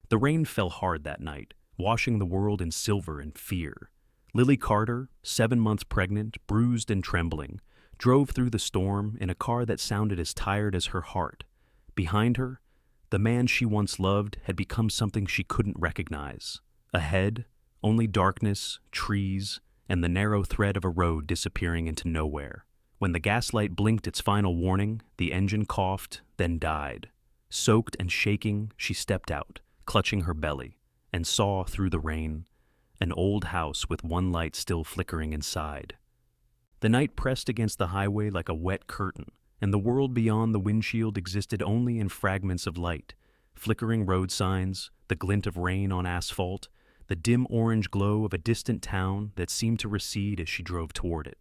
The rain fell hard that night, washing the world in silver and fear. Lily Carter, 7 months pregnant, bruised and trembling, drove through the storm in a car that sounded as tired as her heart. Behind her, the man she once loved had become something she couldn't recognize. Ahead, only darkness, trees, and the narrow thread of a road disappearing into nowhere. When the gaslight blinked its final warning, the engine coughed, then died. Soaked and shaking, she stepped out, clutching her belly, and saw, through the rain, an old house with one light still flickering inside. The night pressed against the highway like a wet curtain, and the world beyond the windshield existed only in fragments of light, flickering road signs, the glint of rain on asphalt, the dim orange glow of a distant town that seemed to recede as she drove toward it.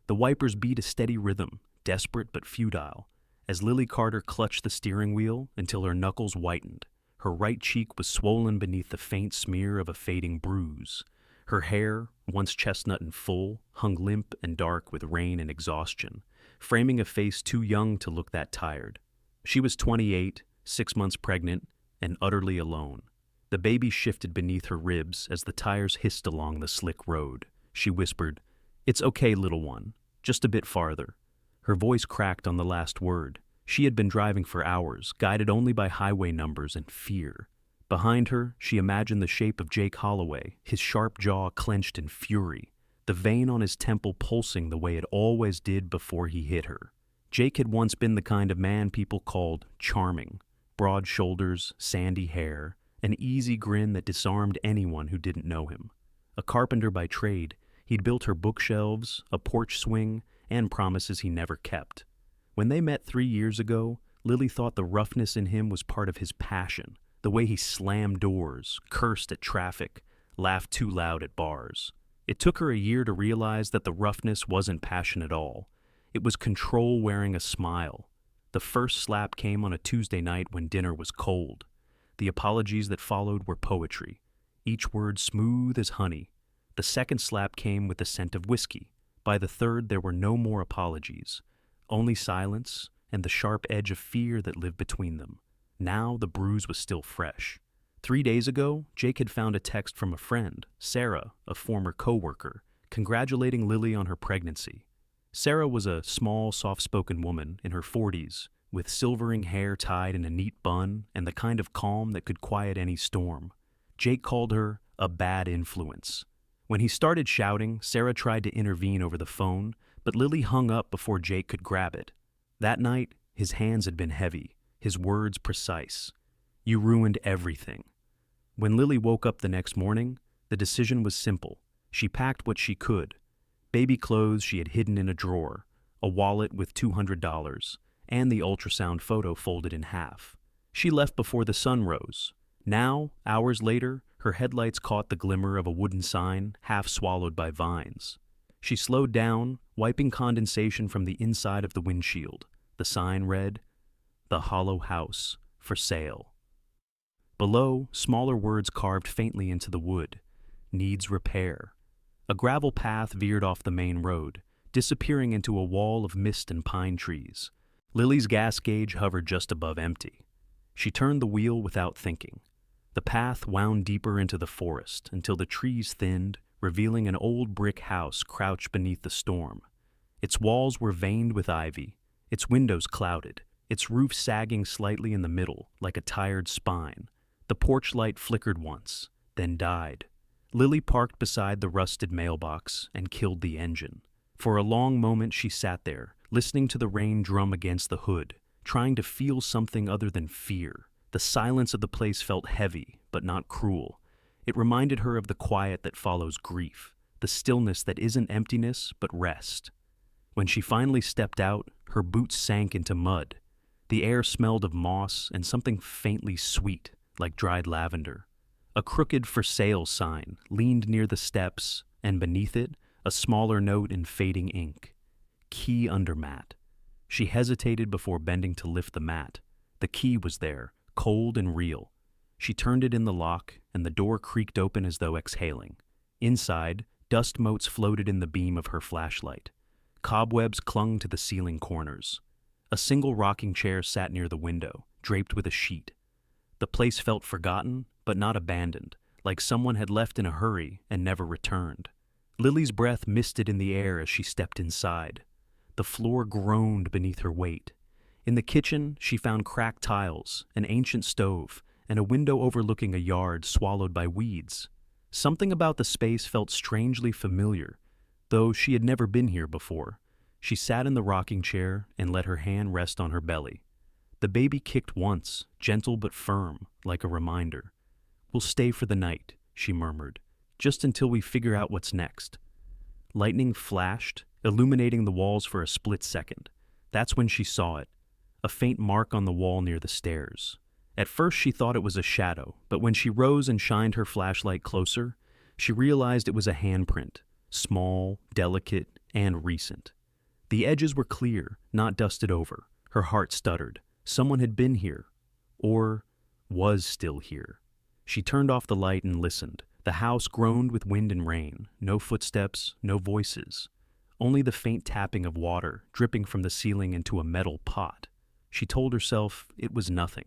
The wipers beat a steady rhythm, desperate but futile, as Lily Carter clutched the steering wheel until her knuckles whitened. Her right cheek was swollen beneath the faint smear of a fading bruise. Her hair, once chestnut and full, hung limp and dark with rain and exhaustion, framing a face too young to look that tired. She was 28, 6 months pregnant, and utterly alone. The baby shifted beneath her ribs as the tires hissed along the slick road. She whispered, "It's okay, little one. Just a bit farther." Her voice cracked on the last word. She had been driving for hours, guided only by highway numbers and fear. Behind her, she imagined the shape of Jake Holloway, his sharp jaw clenched in fury, the vein on his temple pulsing the way it always did before he hit her. Jake had once been the kind of man people called charming. Broad shoulders, sandy hair, an easy grin that disarmed anyone who didn't know him. A carpenter by trade, he'd built her bookshelves, a porch swing, and promises he never kept. When they met 3 years ago, Lily thought the roughness in him was part of his passion, the way he slammed doors, cursed at traffic, laughed too loud at bars. It took her a year to realize that the roughness wasn't passion at all. It was control wearing a smile. The first slap came on a Tuesday night when dinner was cold. The apologies that followed were poetry, each word smooth as honey. The second slap came with the scent of whiskey. By the third, there were no more apologies, only silence and the sharp edge of fear that lived between them. Now the bruise was still fresh. 3 days ago, Jake had found a text from a friend, Sarah, a former coworker, congratulating Lily on her pregnancy. Sarah was a small, soft-spoken woman in her 40s, with silvering hair tied in a neat bun and the kind of calm that could quiet any storm. Jake called her a bad influence. When he started shouting, Sarah tried to intervene over the phone, but Lily hung up before Jake could grab it. That night, his hands had been heavy, his words precise. "You ruined everything." When Lily woke up the next morning, the decision was simple. She packed what she could. Baby clothes she had hidden in a drawer, a wallet with $200, and the ultrasound photo folded in half. She left before the sun rose. Now, hours later, her headlights caught the glimmer of a wooden sign, half swallowed by vines. She slowed down, wiping condensation from the inside of the windshield. The sign read, "The Hollow House, for sale." Below, smaller words carved faintly into the wood, "Needs repair." A gravel path veered off the main road, disappearing into a wall of mist and pine trees. Lily's gas gauge hovered just above empty. She turned the wheel without thinking. The path wound deeper into the forest until the trees thinned, revealing an old brick house crouched beneath the storm. Its walls were veined with ivy, its windows clouded, its roof sagging slightly in the middle like a tired spine. The porch light flickered once, then died. Lily parked beside the rusted mailbox and killed the engine. For a long moment she sat there, listening to the rain drum against the hood, trying to feel something other than fear. The silence of the place felt heavy, but not cruel. It reminded her of the quiet that follows grief, the stillness that isn't emptiness, but rest. When she finally stepped out, her boots sank into mud. The air smelled of moss and something faintly sweet, like dried lavender. A crooked "for sale" sign leaned near the steps, and beneath it, a smaller note in fading ink. "Key under mat." She hesitated before bending to lift the mat. The key was there, cold and real. She turned it in the lock, and the door creaked open as though exhaling. Inside, dust motes floated in the beam of her flashlight. Cobwebs clung to the ceiling corners. A single rocking chair sat near the window, draped with a sheet. The place felt forgotten, but not abandoned, like someone had left in a hurry and never returned. Lily's breath misted in the air as she stepped inside. The floor groaned beneath her weight. In the kitchen, she found cracked tiles, an ancient stove, and a window overlooking a yard swallowed by weeds. Something about the space felt strangely familiar, though she had never been here before. She sat in the rocking chair and let her hand rest on her belly. The baby kicked once, gentle but firm, like a reminder. "We'll stay for the night," she murmured, "just until we figure out what's next." Lightning flashed, illuminating the walls for a split second. That's when she saw it, a faint mark on the wall near the stairs. At first she thought it was a shadow, but when she rose and shined her flashlight closer, she realized it was a handprint, small, delicate, and recent. The edges were clear, not dusted over. Her heart stuttered. Someone had been here, or was still here. She turned off the light and listened. The house groaned with wind and rain. No footsteps, no voices. Only the faint tapping of water dripping from the ceiling into a metal pot. She told herself it was nothing.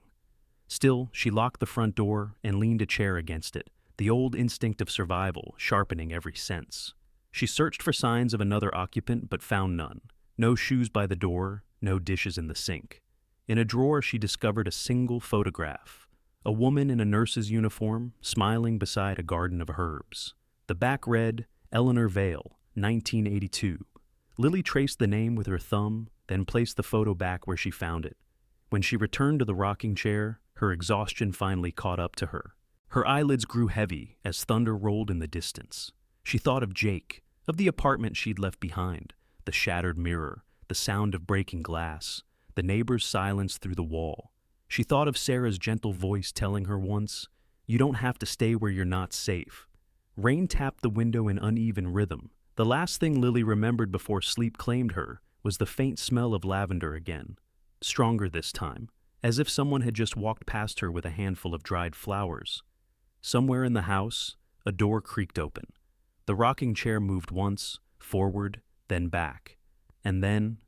Still, she locked the front door and leaned a chair against it, the old instinct of survival sharpening every sense. She searched for signs of another occupant but found none. No shoes by the door, no dishes in the sink. In a drawer she discovered a single photograph. A woman in a nurse's uniform, smiling beside a garden of herbs. The back read, Eleanor Vale, 1982. Lily traced the name with her thumb, then placed the photo back where she found it. When she returned to the rocking chair, her exhaustion finally caught up to her. Her eyelids grew heavy as thunder rolled in the distance. She thought of Jake, of the apartment she'd left behind, the shattered mirror, the sound of breaking glass, the neighbor's silence through the wall. She thought of Sarah's gentle voice telling her once, "You don't have to stay where you're not safe." Rain tapped the window in uneven rhythm. The last thing Lily remembered before sleep claimed her was the faint smell of lavender again, stronger this time, as if someone had just walked past her with a handful of dried flowers. Somewhere in the house, a door creaked open. The rocking chair moved once, forward, then back, and then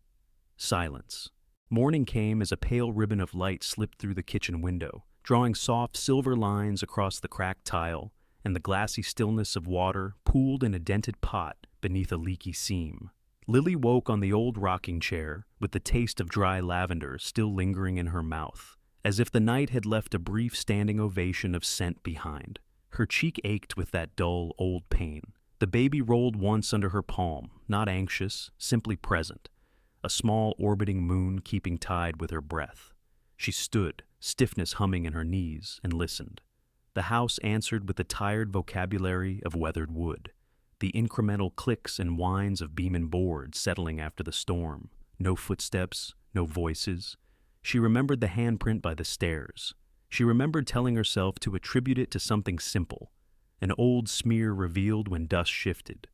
silence. Morning came as a pale ribbon of light slipped through the kitchen window, drawing soft silver lines across the cracked tile, and the glassy stillness of water pooled in a dented pot beneath a leaky seam. Lily woke on the old rocking chair with the taste of dry lavender still lingering in her mouth, as if the night had left a brief standing ovation of scent behind. Her cheek ached with that dull, old pain. The baby rolled once under her palm, not anxious, simply present, a small orbiting moon keeping tide with her breath. She stood, stiffness humming in her knees, and listened. The house answered with the tired vocabulary of weathered wood, the incremental clicks and whines of beam and board settling after the storm. No footsteps, no voices. She remembered the handprint by the stairs. She remembered telling herself to attribute it to something simple, an old smear revealed when dust shifted,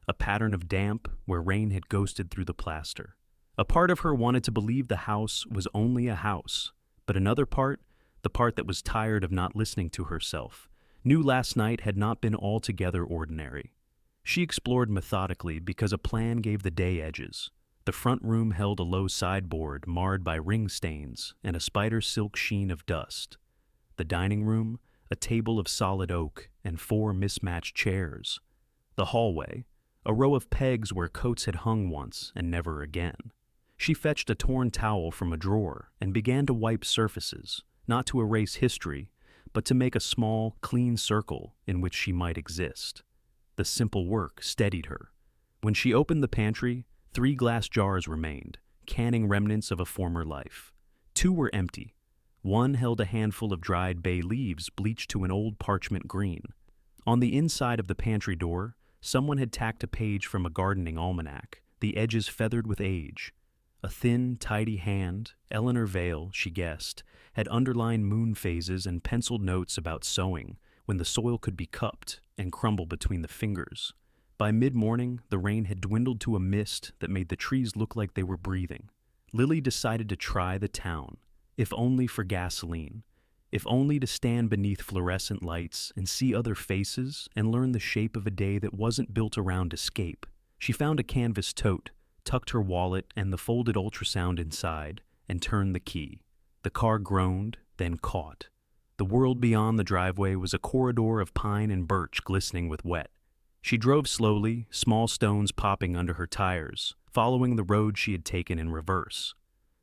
a pattern of damp where rain had ghosted through the plaster. A part of her wanted to believe the house was only a house, but another part, the part that was tired of not listening to herself, knew last night had not been altogether ordinary. She explored methodically because a plan gave the day edges. The front room held a low sideboard marred by ring stains and a spider silk sheen of dust. The dining room, a table of solid oak and 4 mismatched chairs. The hallway, a row of pegs where coats had hung once and never again. She fetched a torn towel from a drawer and began to wipe surfaces, not to erase history, but to make a small, clean circle in which she might exist. The simple work steadied her. When she opened the pantry, 3 glass jars remained, canning remnants of a former life. 2 were empty. One held a handful of dried bay leaves bleached to an old parchment green. On the inside of the pantry door, someone had tacked a page from a gardening almanac, the edges feathered with age. A thin, tidy hand, Eleanor Vale, she guessed, had underlined moon phases and penciled notes about sowing, when the soil could be cupped and crumble between the fingers. By mid-morning, the rain had dwindled to a mist that made the trees look like they were breathing. Lily decided to try the town, if only for gasoline, if only to stand beneath fluorescent lights and see other faces and learn the shape of a day that wasn't built around escape. She found a canvas tote, tucked her wallet and the folded ultrasound inside, and turned the key. The car groaned, then caught. The The world beyond the driveway was a corridor of pine and birch glistening with wet. She drove slowly, small stones popping under her tires, following the road she had taken in reverse.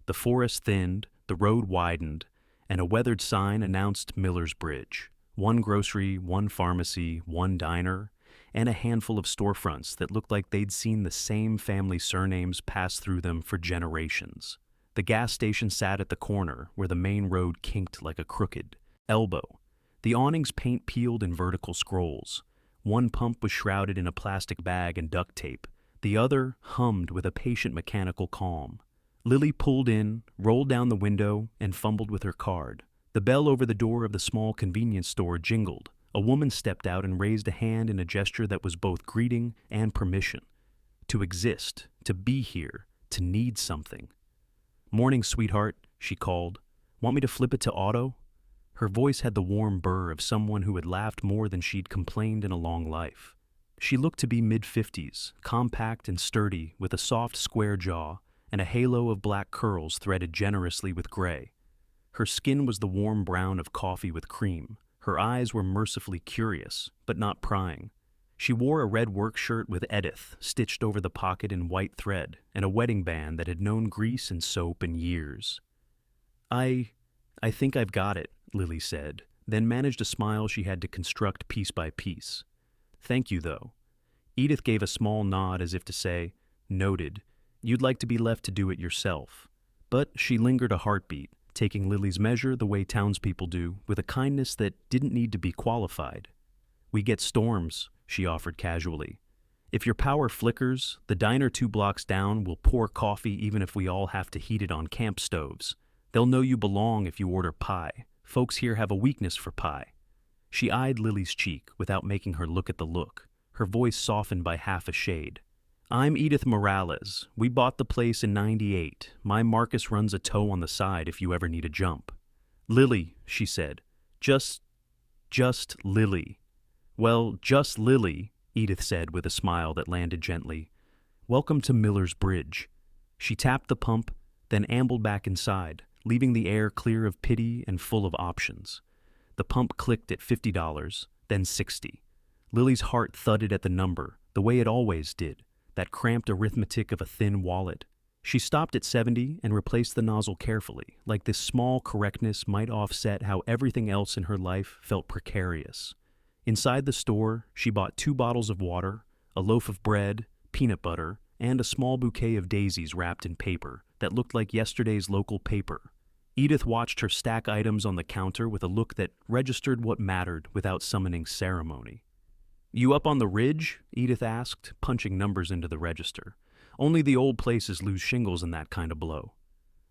The forest thinned, the road widened, and a weathered sign announced Miller's Bridge. One grocery, one pharmacy, one diner, and a handful of storefronts that looked like they'd seen the same family surnames pass through them for generations. The gas station sat at the corner where the main road kinked like a crooked elbow. The awning's paint peeled in vertical scrolls. One pump was shrouded in a plastic bag and duct tape. The other hummed with a patient mechanical calm. Lily pulled in, rolled down the window, and fumbled with her card. The bell over the door of the small convenience store jingled. A woman stepped out and raised a hand in a gesture that was both greeting and permission. To exist, to be here, to need something. "Morning, sweetheart," she called. "Want me to flip it to auto?" Her voice had the warm burr of someone who had laughed more than she'd complained in a long life. She looked to be mid-50s, compact and sturdy, with a soft, square jaw and a halo of black curls threaded generously with gray. Her skin was the warm brown of coffee with cream. Her eyes were mercifully curious, but not prying. She wore a red work shirt with Edith stitched over the pocket in white thread and a wedding band that had known grease and soap in years. I think I've got it," Lily said, then managed a smile she had to construct piece by piece. "Thank you, though." Edith gave a small nod as if to say, "Noted. You'd like to be left to do it yourself." But she lingered a heartbeat, taking Lily's measure the way townspeople do, with a kindness that didn't need to be qualified. "We get storms," she offered casually. "If your power flickers, the diner 2 blocks down will pour coffee even if we all have to heat it on camp stoves. They'll know you belong if you order pie. Folks here have a weakness for pie." She eyed Lily's cheek without making her look at the look, her voice softened by half a shade. "I'm Edith Morales. We bought the place in '98. My Marcus runs a tow on the side if you ever need a jump." "Lily," she said. Just Lily." "Well, just Lily," Edith said with a smile that landed gently. "Welcome to Miller's Bridge." She tapped the pump, then ambled back inside, leaving the air clear of pity and full of options. The pump clicked at $50, then $60. Lily's heart thudded at the number, the way it always did, that cramped arithmetic of a thin wallet. She stopped at 70 and replaced the nozzle carefully, like this small correctness might offset how everything else in her life felt precarious. Inside the store, she bought 2 bottles of water, a loaf of bread, peanut butter, and a small bouquet of daisies wrapped in paper that looked like yesterday's local paper. Edith watched her stack items on the counter with a look that registered what mattered without summoning ceremony. "You up on the ridge?" Edith asked, punching numbers into the register. "Only the old places lose shingles in that kind of blow."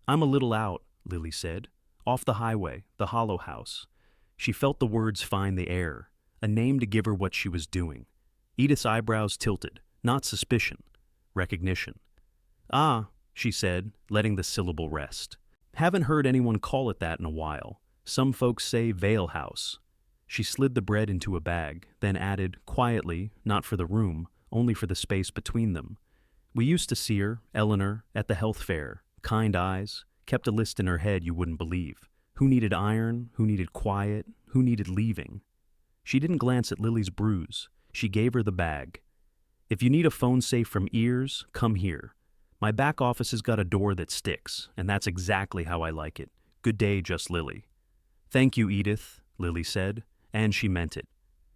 "I'm a little out," Lily said. "Off the highway, the Hollow House." She felt the words find the air, a name to give her what she was doing. Edith's eyebrows tilted, not suspicion, recognition. "Ah," she said, letting the syllable rest. "Haven't heard anyone call it that in a while. Some folks say Vale House." She slid the bread into a bag, then added, quietly, not for the room, only for the space between them. "We used to see her, Eleanor, at the health fair. Kind eyes, kept a list in her head you wouldn't believe. Who needed iron, who needed quiet, who needed leaving." She didn't glance at Lily's bruise. She gave her the bag. "If you need a phone safe from ears, come here. My back office has got a door that sticks, and that's exactly how I like it. Good day, just Lily." "Thank you, Edith," Lily said, and she meant it.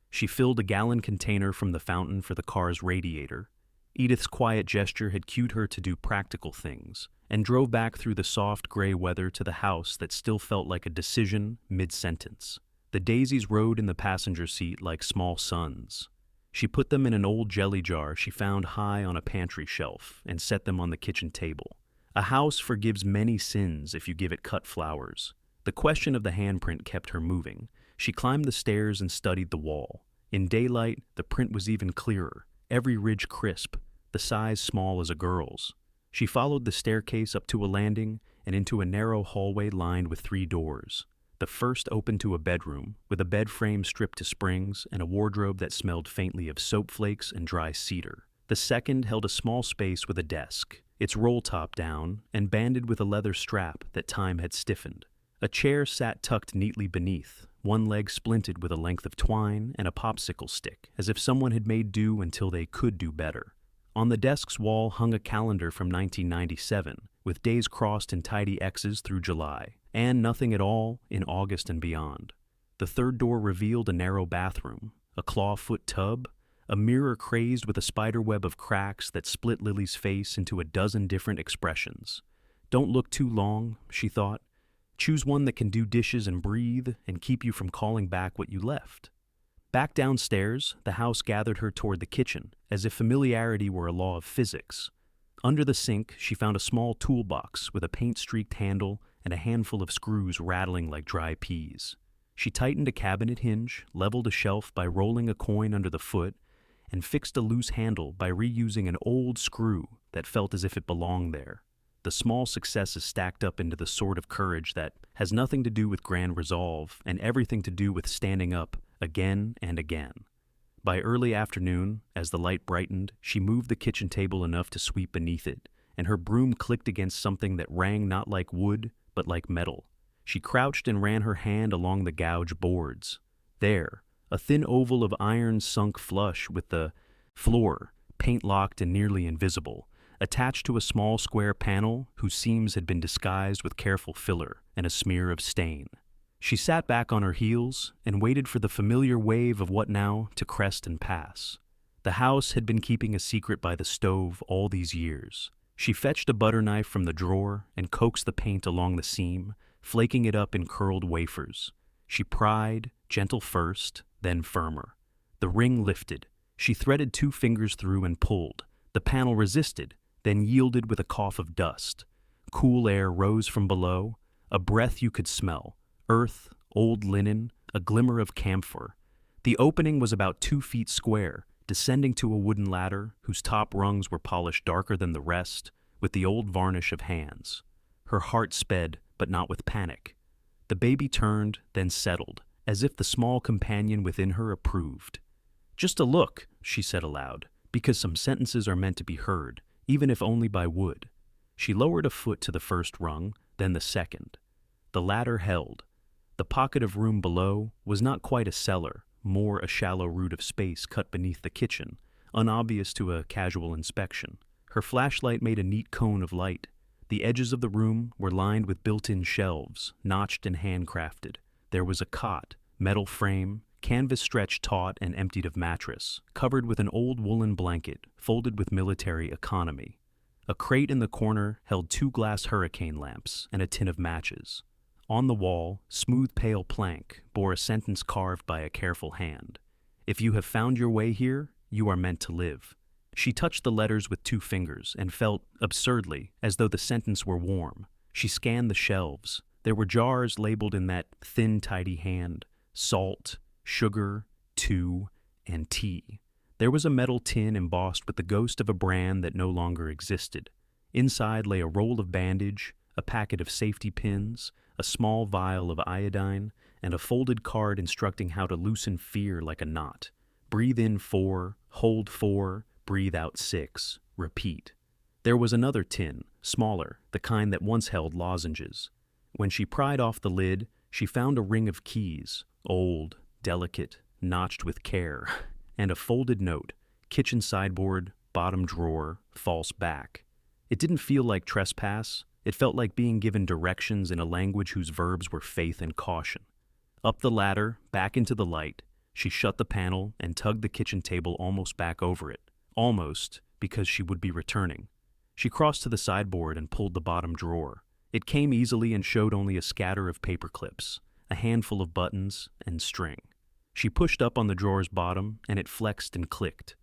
She filled a gallon container from the fountain for the car's radiator. Edith's quiet gesture had cued her to do practical things, and drove back through the soft gray weather to the house that still felt like a decision mid-sentence. The daisies rode in the passenger seat like small suns. She put them in an old jelly jar she found high on a pantry shelf and set them on the kitchen table. A house forgives many sins if you give it cut flowers. The question of the handprint kept her moving. She climbed the stairs and studied the wall. In daylight, the print was even clearer, every ridge crisp, the size small as a girl's. She followed the staircase up to a landing and into a narrow hallway lined with 3 doors. The first opened to a bedroom, with a bed frame stripped to springs and a wardrobe that smelled faintly of soap flakes and dry cedar. The second held a small space with a desk, its roll top down and banded with a leather strap that time had stiffened. A chair sat tucked neatly beneath, one leg splinted with a length of twine and a popsicle stick, as if someone had made do until they could do better. On the desk's wall hung a calendar from 1997, with days crossed in tidy X's through July, and nothing at all in August and beyond. The third door revealed a narrow bathroom, a clawfoot tub, a mirror crazed with a spiderweb of cracks that split Lily's face into a dozen different expressions. Don't look too long, she thought. Choose one that can do dishes and breathe and keep you from calling back what you left. Back downstairs, the house gathered her toward the kitchen, as if familiarity were a law of physics. Under the sink, she found a small toolbox with a paint-streaked handle and a handful of screws rattling like dry peas. She tightened a cabinet hinge, leveled a shelf by rolling a coin under the foot, and fixed a loose handle by reusing an old screw that felt as if it belonged there. The small successes stacked up into the sort of courage that has nothing to do with grand resolve and everything to do with standing up again and again. By early afternoon, as the light brightened, she moved the kitchen table enough to sweep beneath it, and her broom clicked against something that rang not like wood, but like metal. She crouched and ran her hand along the gouged boards. There, a thin oval of iron sunk flush with the floor, paint-locked and nearly invisible, attached to a small square panel whose seams had been disguised with careful filler and a smear of stain. She sat back on her heels and waited for the familiar wave of what now to crest and pass. The house had been keeping a secret by the stove all these years. She fetched a butter knife from the drawer and coaxed the paint along the seam, flaking it up in curled wafers. She pried, gentle first, then firmer. The ring lifted. She threaded 2 fingers through and pulled. The panel resisted, then yielded with a cough of dust. Cool air rose from below, a breath you could smell. Earth, old linen, a glimmer of camphor. The opening was about 2 feet square, descending to a wooden ladder whose top rungs were polished darker than the rest, with the old varnish of hands. Her heart sped, but not with panic. The baby turned, then settled, as if the small companion within her approved. "Just a look," she said aloud, because some sentences are meant to be heard, even if only by wood. She lowered a foot to the first rung, then the second. The ladder held. The pocket of room below was not quite a cellar, more a shallow root of space cut beneath the kitchen, unobvious to a casual inspection. Her flashlight made a neat cone of light. The edges of the room were lined with built-in shelves, notched and handcrafted. There was a cot, metal frame, canvas stretched taut and emptied of mattress, covered with an old woolen blanket, folded with military economy. A crate in the corner held 2 glass hurricane lamps and a tin of matches. On the wall, smooth pale plank bore a sentence carved by a careful hand. "If you have found your way here, you are meant to live." She touched the letters with 2 fingers and felt, absurdly, as though the sentence were warm. She scanned the shelves. There were jars labeled in that thin, tidy hand: salt, sugar, 2, and tea. There was a metal tin embossed with the ghost of a brand that no longer existed. Inside lay a roll of bandage, a packet of safety pins, a small vial of iodine, and a folded card instructing how to loosen fear like a knot. Breathe in 4, hold 4, breathe out 6, repeat. There was another tin, smaller, the kind that once held lozenges. When she pried off the lid, she found a ring of keys, old, delicate, notched with care, and a folded note, kitchen sideboard, bottom drawer, false back. It didn't feel like trespass. It felt like being given directions in a language whose verbs were faith and caution. Up the ladder, back into the light, she shut the panel and tugged the kitchen table almost back over it. Almost, because she would be returning. She crossed to the sideboard and pulled the bottom drawer. It came easily and showed only a scatter of paper clips, a handful of buttons, and string. She pushed up on the drawer's bottom, and it flexed and clicked.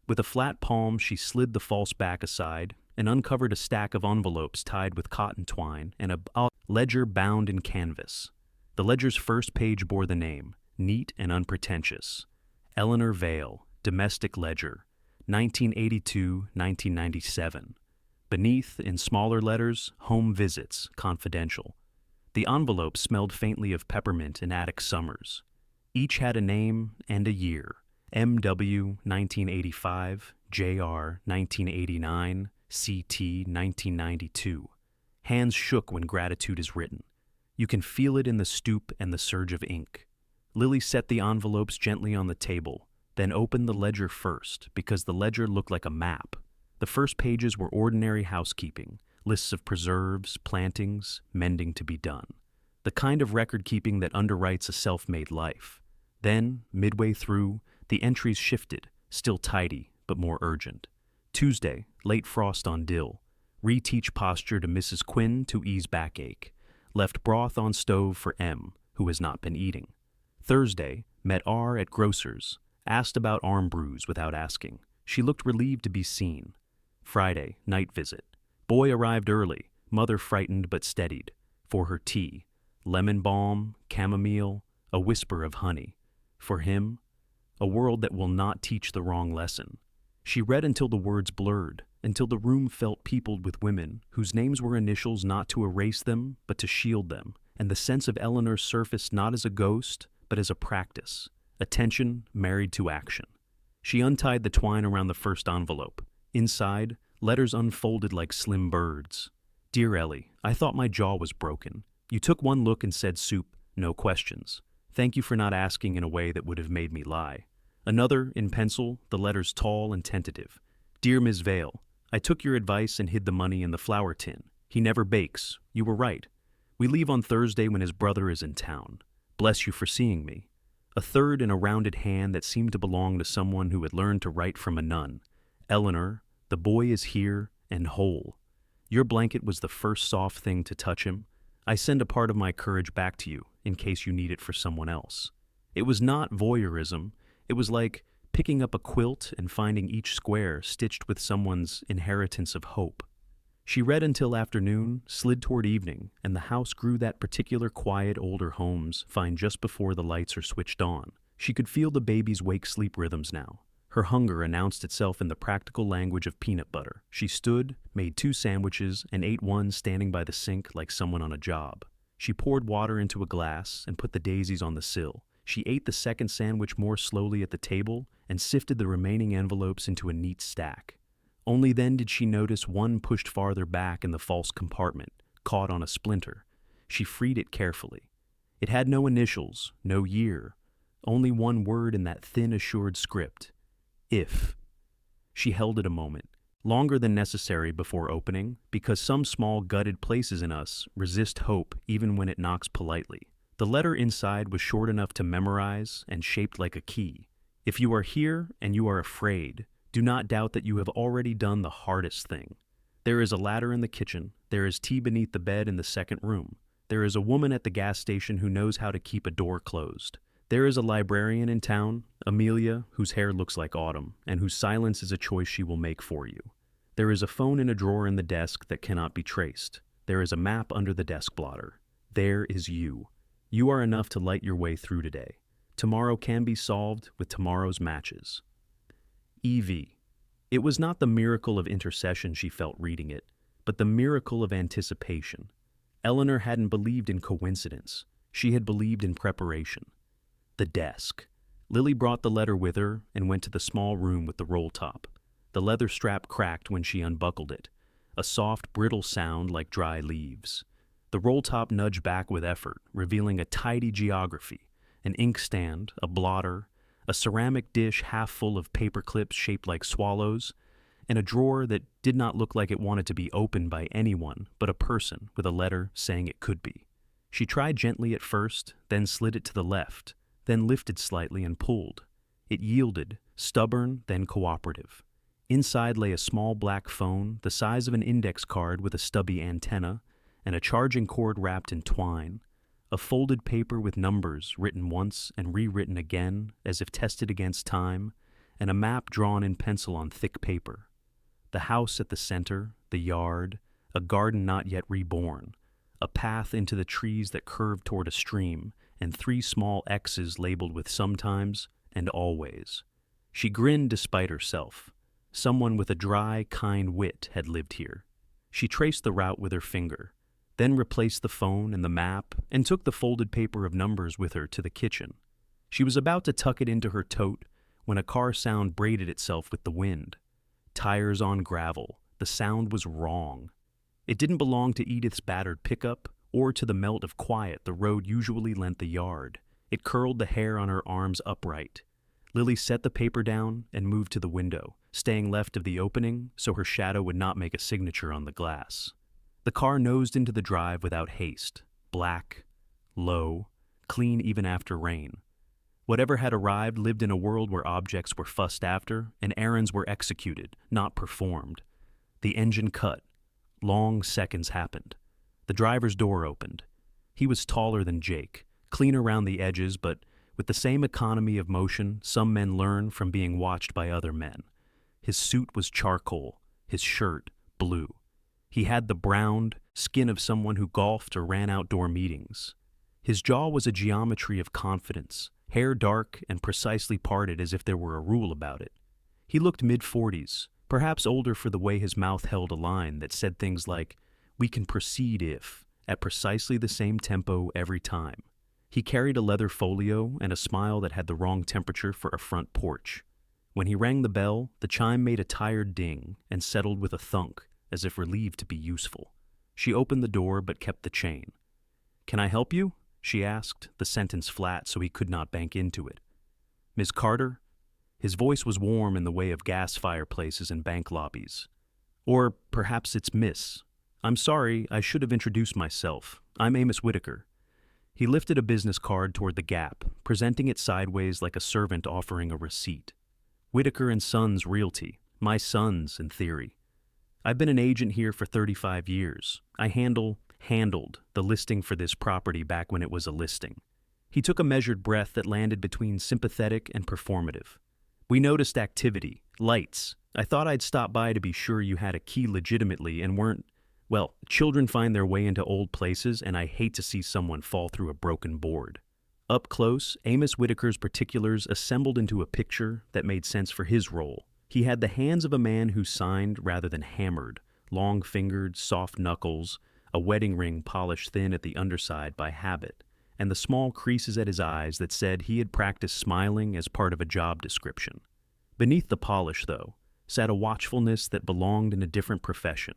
With a flat palm, she slid the false back aside and uncovered a stack of envelopes tied with cotton twine and a ledger bound in canvas. The ledger's first page bore the name, neat and unpretentious: Eleanor Vale, Domestic Ledger, 1982-1997. Beneath, in smaller letters, Home Visits, Confidential. The envelope smelled faintly of peppermint and attic summers. Each had a name and a year: MW 1985, JR 1989, CT 1992. Hands shook when gratitude is written. You can feel it in the stoop and the surge of ink. Lily set the envelopes gently on the table, then opened the ledger first because the ledger looked like a map. The first pages were ordinary housekeeping, lists of preserves, plantings, mending to be done. The kind of record-keeping that underwrites a self-made life. Then, midway through, the entries shifted, still tidy, but more urgent. Tuesday, late frost on dill. Reteach posture to Mrs. Quinn to ease backache. Left broth on stove for M, who has not been eating. Thursday, met R at grocer's. Asked about arm bruise without asking. She looked relieved to be seen. Friday, night visit. Boy arrived early, mother frightened but steadied. For her tea. Lemon balm, chamomile, a whisper of honey. For him, a world that will not teach the wrong lesson. She read until the words blurred, until the room felt peopled with women whose names were initials not to erase them, but to shield them, and the sense of Eleanor surfaced not as a ghost, but as a practice, attention married to action. She untied the twine around the first envelope. Inside, letters unfolded like slim birds. Dear Ellie, I thought my jaw was broken. You took one look and said soup, no questions. Thank you for not asking in a way that would have made me lie. Another, in pencil, the letters tall and tentative. Dear Ms. Vale, I took your advice and hid the money in the flour tin. He never bakes. You were right. We leave on Thursday when his brother is in town. Bless you for seeing me. A third in a rounded hand that seemed to belong to someone who had learned to write from a nun. Eleanor, the boy is here and whole. Your blanket was the first soft thing to touch him. I send a part of my courage back to you in case you need it for someone else. It was not voyeurism. It was like picking up a quilt and finding each square stitched with someone's inheritance of hope. She read until afternoon, slid toward evening, and the house grew that particular quiet older homes find just before the lights are switched on. She could feel the baby's wake-sleep rhythms now. Her hunger announced itself in the practical language of peanut butter. She stood, made 2 sandwiches, and ate one standing by the sink like someone on a job. She poured water into a glass and put the daisies on the sill. She ate the second sandwich more slowly at the table and sifted the remaining envelopes into a neat stack. Only then did she notice one pushed farther back in the false compartment, caught on a splinter. She freed it carefully. It had no initials, no year, only one word in that thin, assured script. If. She held it a moment, longer than necessary before opening, because some small gutted places in us resist hope even when it knocks politely. The letter inside was short enough to memorize and shaped like a key. If you are here and you are afraid, do not doubt that you have already done the hardest thing. There is a ladder in the kitchen. There is tea beneath the bed in the second room. There is a woman at the gas station who knows how to keep a door closed. There is a librarian in town, Amelia, whose hair looks like autumn, and whose silence is a choice she will make for you. There is a phone in a drawer in the desk that cannot be traced. There is a map under the desk blotter. There is you. You are enough to light your way through today. Tomorrow can be solved with tomorrow's matches. E.V. It was not the miracle of intercession she felt reading it, but the miracle of anticipation. Eleanor hadn't believed in coincidence. She had believed in preparation. The desk. Lily brought the letter with her and went to the small room with the roll top. The leather strap cracked when she unbuckled it, a soft, brittle sound like dry leaves. The roll top nudged back with effort, revealing a tidy geography, an inkstand, a blotter, a ceramic dish half full of paper clips shaped like swallows, and a drawer that did not look like it wanted to be opened by anyone but a person with a letter saying it could be. She tried gently at first, then slid it to the left, then lifted slightly and pulled. It yielded, stubborn, then cooperative. Inside lay a small black phone, the size of an index card with a stubby antenna, and a charging cord wrapped in twine. A folded paper with numbers written once and rewritten again as if tested against time, and a map drawn in pencil on thick paper. The house at the center, the yard, a garden not yet reborn, a path into the trees that curved toward a stream, and 3 small X's labeled with sometimes and always. She grinned despite herself. Someone with a dry, kind wit had lived here. She traced the route with her finger, then replaced the phone and the map, and took the folded paper of numbers with her to the kitchen. She was about to tuck it into her tote when a car sound braided itself with the wind. Tires on gravel. The sound was wrong. It didn't belong to Edith's battered pickup or to the melt of quiet the road usually lent the yard. It curled the hair on her arms upright. Lily set the paper down and moved to the window, staying left of the opening so her shadow would not make a signature on the glass. The car nosed into the drive without haste, black, low, clean even after rain. Whatever had arrived lived in a world where objects were fussed after and errands were executed, not performed. The engine cut. Long seconds happened. The driver's door opened. He was taller than Jake, clean around the edges, but with the same economy of motion some men learn from being watched by other men. His suit was charcoal, his shirt blue. He had the browned skin of someone who golfed or ran outdoor meetings. His jaw was a geometry of confidence, hair dark and precisely parted as if there were a rule about it. He looked mid-40s, perhaps older for the way his mouth held a line that said things like, "We can proceed if," at precisely the same tempo every time. He carried a leather folio and a smile that had the wrong temperature for a front porch. When he rang the bell, the chime made a tired ding and settled with a thunk, as if relieved to be useful. She opened the door but kept the chain. "Can I help you?" she asked, the sentence flat so he could not bank into it. "Miss Carter?" His voice was warm in the way of gas fireplaces and bank lobbies. "Or perhaps it's Miss. I'm sorry, I should have introduced myself. I'm Amos Whitaker." He lifted a business card toward the gap, presenting it sideways like a servant offering a receipt. "Whitaker and Sons Realty. My sons, in theory. I've been an agent here for 35 years. I handled the listing for this property back when it was a listing." He took a measured breath that landed between sympathetic and performative. "We noticed activity, lights. I thought I'd stop by to be sure you had a key legitimately and weren't. Well, children find their way into old places, and I hate to see someone fall through a broken board." Up close, Amos Whitaker's particulars assembled into a picture that made sense for his role. He had the hands of a man who signed rather than hammered, long-fingered, soft knuckles, a wedding ring polished thin at the underside by habit, and the small creases at his eyes that said he had practiced smiling as part of a job description. Beneath the polish, though, sat a watchfulness that belonged in a different profession.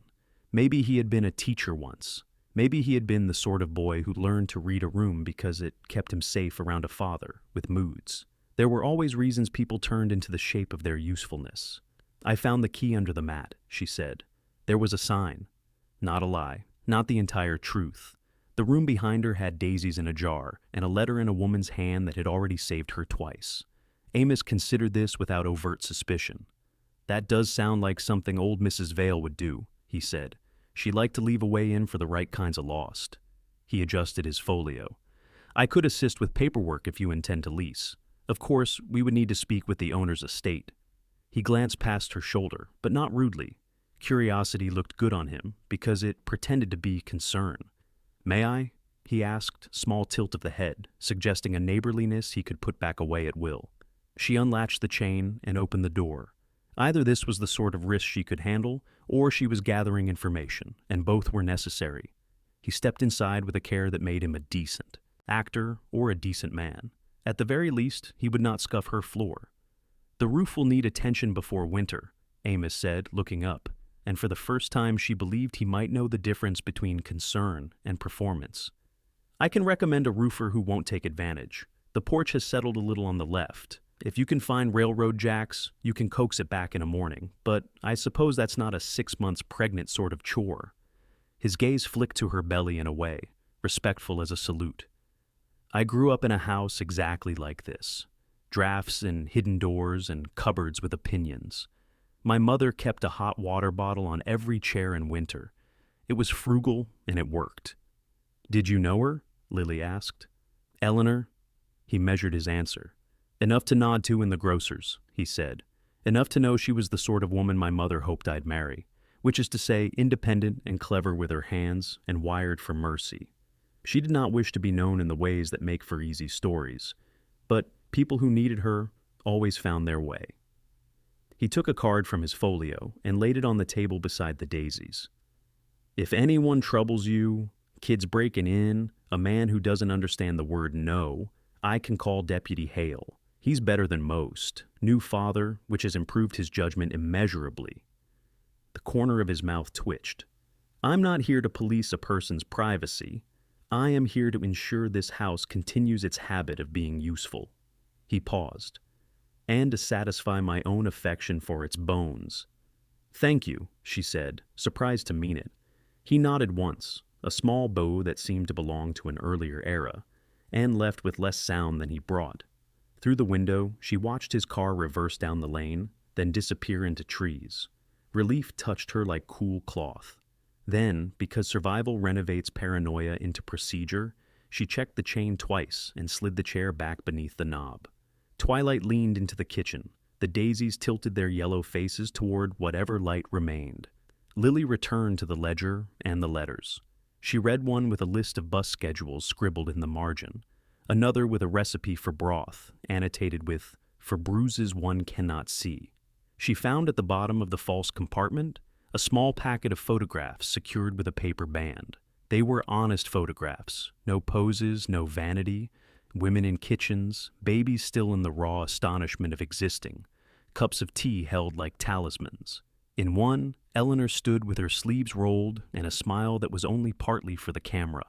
Maybe he had been a teacher once. Maybe he had been the sort of boy who learned to read a room because it kept him safe around a father with moods. There were always reasons people turned into the shape of their usefulness. "I found the key under the mat," she said. There was a sign. Not a lie. Not the entire truth. The room behind her had daisies in a jar and a letter in a woman's hand that had already saved her twice. Amos considered this without overt suspicion. "That does sound like something old Mrs. Vale would do," he said. "She liked to leave a way in for the right kinds of lost." He adjusted his folio. "I could assist with paperwork if you intend to lease. Of course, we would need to speak with the owner's estate." He glanced past her shoulder, but not rudely. Curiosity looked good on him because it pretended to be concern. "May I?" he asked, small tilt of the head, suggesting a neighborliness he could put back away at will. She unlatched the chain and opened the door. Either this was the sort of risk she could handle, or she was gathering information, and both were necessary. He stepped inside with a care that made him a decent actor or a decent man. At the very least, he would not scuff her floor. "The roof will need attention before winter," Amos said, looking up, and for the first time she believed he might know the difference between concern and performance. "I can recommend a roofer who won't take advantage. The porch has settled a little on the left. If you can find railroad jacks, you can coax it back in a morning, but I suppose that's not a 6 months pregnant sort of chore." His gaze flicked to her belly in a way, respectful as a salute. "I grew up in a house exactly like this. Drafts and hidden doors and cupboards with opinions. My mother kept a hot water bottle on every chair in winter. It was frugal and it worked." "Did you know her?" Lily asked. "Eleanor?" He measured his answer. "Enough to nod to in the grocer's," he said. "Enough to know she was the sort of woman my mother hoped I'd marry, which is to say independent and clever with her hands and wired for mercy. She did not wish to be known in the ways that make for easy stories, but people who needed her always found their way." He took a card from his folio and laid it on the table beside the daisies. "If anyone troubles you, kids breaking in, a man who doesn't understand the word no, I can call Deputy Hale. He's better than most. New father, which has improved his judgment immeasurably." The corner of his mouth twitched. "I'm not here to police a person's privacy. I am here to ensure this house continues its habit of being useful. He paused. And to satisfy my own affection for its bones. Thank you, she said, surprised to mean it. He nodded once, a small bow that seemed to belong to an earlier era, and left with less sound than he brought. Through the window, she watched his car reverse down the lane, then disappear into trees. Relief touched her like cool cloth. Then, because survival renovates paranoia into procedure, she checked the chain twice and slid the chair back beneath the knob. Twilight leaned into the kitchen. The daisies tilted their yellow faces toward whatever light remained. Lily returned to the ledger and the letters. She read one with a list of bus schedules scribbled in the margin, another with a recipe for broth, annotated with, "For bruises one cannot see." She found at the bottom of the false compartment a small packet of photographs secured with a paper band. They were honest photographs, no poses, no vanity, women in kitchens, babies still in the raw astonishment of existing, cups of tea held like talismans. In one, Eleanor stood with her sleeves rolled and a smile that was only partly for the camera.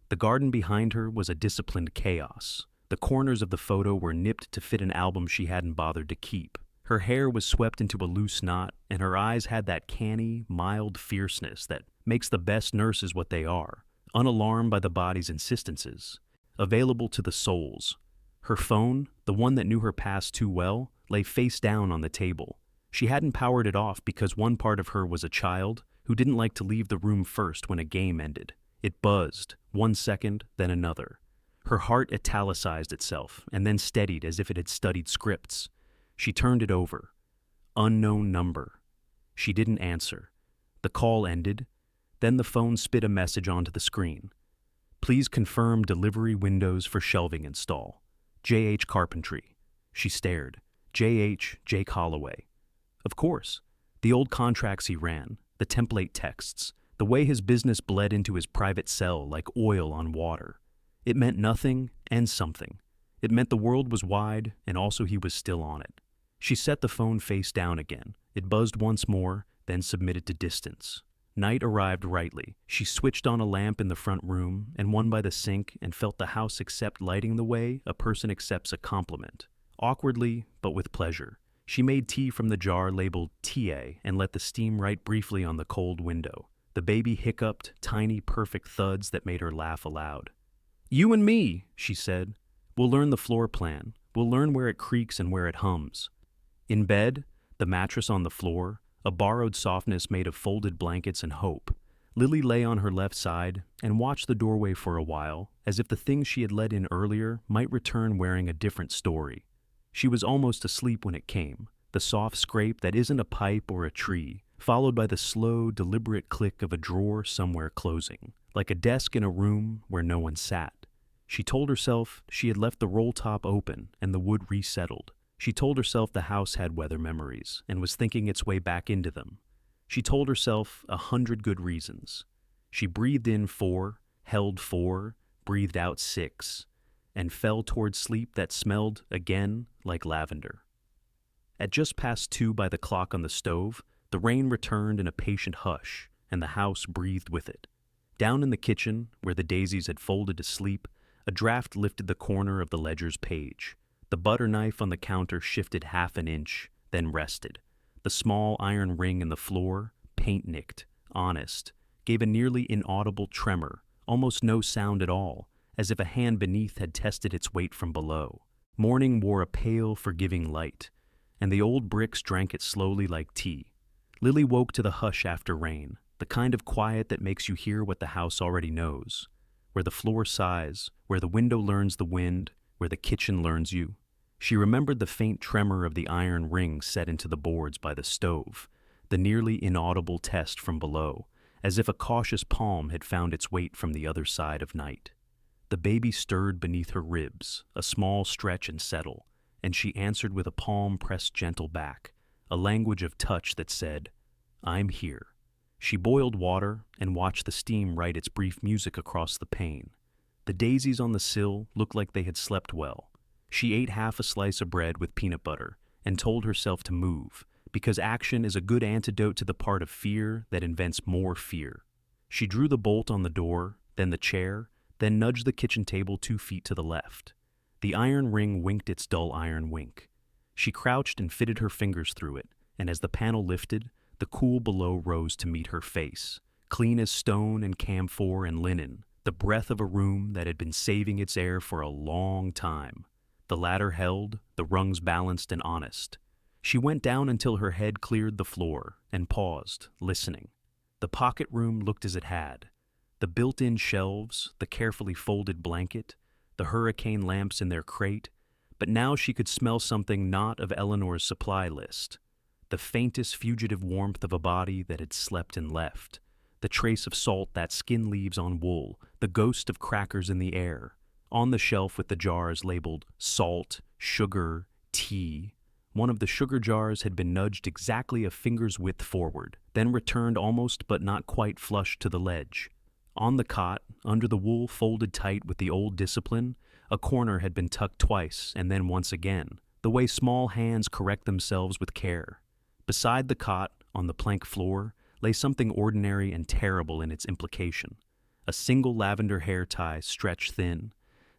The garden behind her was a disciplined chaos. The corners of the photo were nipped to fit an album she hadn't bothered to keep. Her hair was swept into a loose knot, and her eyes had that canny, mild fierceness that makes the best nurses what they are, unalarmed by the body's insistences, available to the souls. Her phone, the one that knew her past too well, lay face down on the table. She hadn't powered it off because one part of her was a child who didn't like to leave the room first when a game ended. It buzzed, 1 second, then another. Her heart italicized itself and then steadied as if it had studied scripts. She turned it over. Unknown number. She didn't answer. The call ended. Then the phone spit a message onto the screen. Please confirm delivery windows for shelving install. J.H. Carpentry. She stared. J.H. Jake Holloway. Of course. The old contracts he ran, the template texts, the way his business bled into his private cell like oil on water. It meant nothing and something. It meant the world was wide and also he was still on it. She set the phone face down again. It buzzed once more, then submitted to distance. Night arrived rightly. She switched on a lamp in the front room and one by the sink and felt the house accept lighting the way a person accepts a compliment. Awkwardly, but with pleasure. She made tea from the jar labeled TA and let the steam write briefly on the cold window. The baby hiccuped, tiny, perfect thuds that made her laugh aloud. You and me, she said. We'll learn the floor plan. We'll learn where it creaks and where it hums. In bed, the mattress on the floor, a borrowed softness made of folded blankets and hope. Lily lay on her left side and watched the doorway for a while, as if the things she had let in earlier might return wearing a different story. She was almost asleep when it came, the soft scrape that isn't a pipe or a tree, followed by the slow, deliberate click of a drawer somewhere closing, like a desk in a room where no one sat. She told herself she had left the roll top open and the wood resettled. She told herself the house had weather memories and was thinking its way back into them. She told herself 100 good reasons. She breathed in 4, held 4, breathed out 6, and fell toward sleep that smelled, again, like lavender. At just past 2 by the clock on the stove, the rain returned in a patient hush, and the house breathed with it. Down in the kitchen, where the daisies had folded to sleep, a draft lifted the corner of the ledger's page. The butter knife on the counter shifted half an inch, then rested. The small iron ring in the floor, paint-nicked, honest, gave a nearly inaudible tremor, almost no sound at all, as if a hand beneath had tested its weight from below. Morning wore a pale, forgiving light, and the old bricks drank it slowly like tea. Lily woke to the hush after rain, the kind of quiet that makes you hear what the house already knows, where the floor sighs, where the window learns the wind, where the kitchen learns you. She remembered the faint tremor of the iron ring set into the boards by the stove, the nearly inaudible test from below, as if a cautious palm had found its weight from the other side of night. The baby stirred beneath her ribs, a small stretch and settle, and she answered with a palm pressed gentle back, a language of touch that said, I'm here. She boiled water and watched the steam write its brief music across the pane. The daisies on the sill looked like they had slept well. She ate half a slice of bread with peanut butter and told herself to move, because action is a good antidote to the part of fear that invents more fear. She drew the bolt on the door, then the chair, then nudged the kitchen table 2 feet to the left. The iron ring winked its dull iron wink. She crouched and fitted her fingers through it, and as the panel lifted, the cool below rose to meet her face, clean as stone and camphor and linen, the breath of a room that had been saving its air for a long time. The ladder held, the rungs balanced and honest. She went down until her head cleared the floor, and paused, listening. The pocket room looked as it had. The built-in shelves, the carefully folded blanket, the hurricane lamps in their crate, but now she could smell something not of Eleanor's supply list. The faintest fugitive warmth of a body that had slept and left, the trace of salt that skin leaves on wool, the ghost of crackers in the air. On the shelf with the jars labeled salt, sugar, tea. One of the sugar jars had been nudged exactly a finger's width forward, then returned almost but not quite flush to the ledge. On the cot, under the wool folded tight with the old discipline, a corner had been tucked twice and then once again, the way small hands correct themselves with care. Beside the cot, on the plank floor, lay something ordinary and terrible in its implication. A single lavender hair tie stretched thin,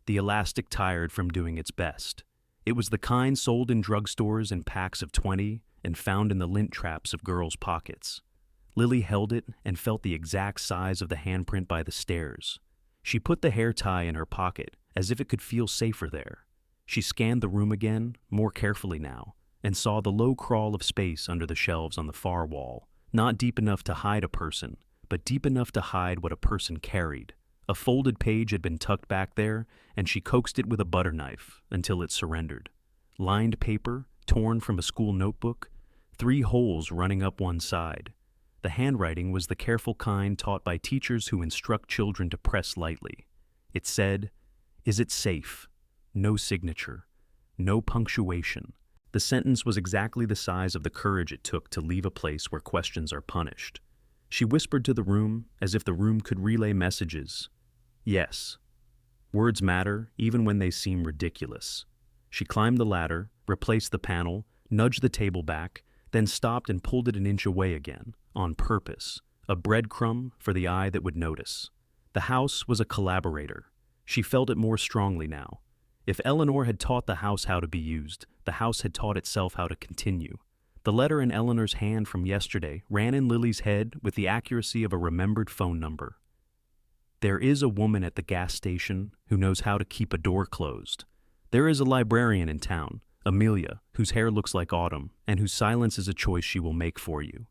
the elastic tired from doing its best. It was the kind sold in drugstores in packs of 20 and found in the lint traps of girls' pockets. Lily held it and felt the exact size of the handprint by the stairs. She put the hair tie in her pocket, as if it could feel safer there. She scanned the room again, more carefully now, and saw the low crawl of space under the shelves on the far wall, not deep enough to hide a person, but deep enough to hide what a person carried. A folded page had been tucked back there, and she coaxed it with a butter knife until it surrendered. Lined paper, torn from a school notebook, 3 holes running up one side. The handwriting was the careful kind taught by teachers who instruct children to press lightly. It said, "Is it safe?" No signature. No punctuation. The sentence was exactly the size of the courage it took to leave a place where questions are punished. She whispered to the room, as if the room could relay messages. Yes. Words matter, even when they seem ridiculous. She climbed the ladder, replaced the panel, nudged the table back, then stopped and pulled it an inch away again, on purpose, a breadcrumb for the eye that would notice. The house was a collaborator. She felt it more strongly now. If Eleanor had taught the house how to be used, the house had taught itself how to continue. The letter in Eleanor's hand from yesterday ran in Lily's head with the accuracy of a remembered phone number. There is a woman at the gas station who knows how to keep a door closed. There is a librarian in town, Amelia, whose hair looks like autumn, and whose silence is a choice she will make for you.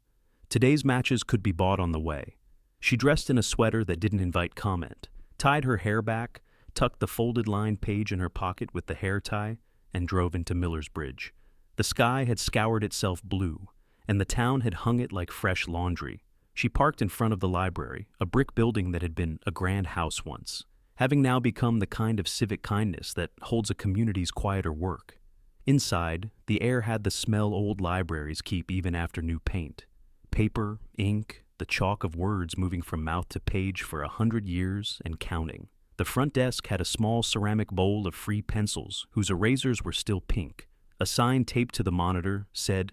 Today's matches could be bought on the way. She dressed in a sweater that didn't invite comment, tied her hair back, tucked the folded lined page in her pocket with the hair tie, and drove into Miller's Bridge. The sky had scoured itself blue, and the town had hung it like fresh laundry. She parked in front of the library, a brick building that had been a grand house once, having now become the kind of civic kindness that holds a community's quieter work. Inside, the air had the smell old libraries keep even after new paint. Paper, ink, the chalk of words moving from mouth to page for 100 years and counting. The front desk had a small ceramic bowl of free pencils whose erasers were still pink. A sign taped to the monitor said,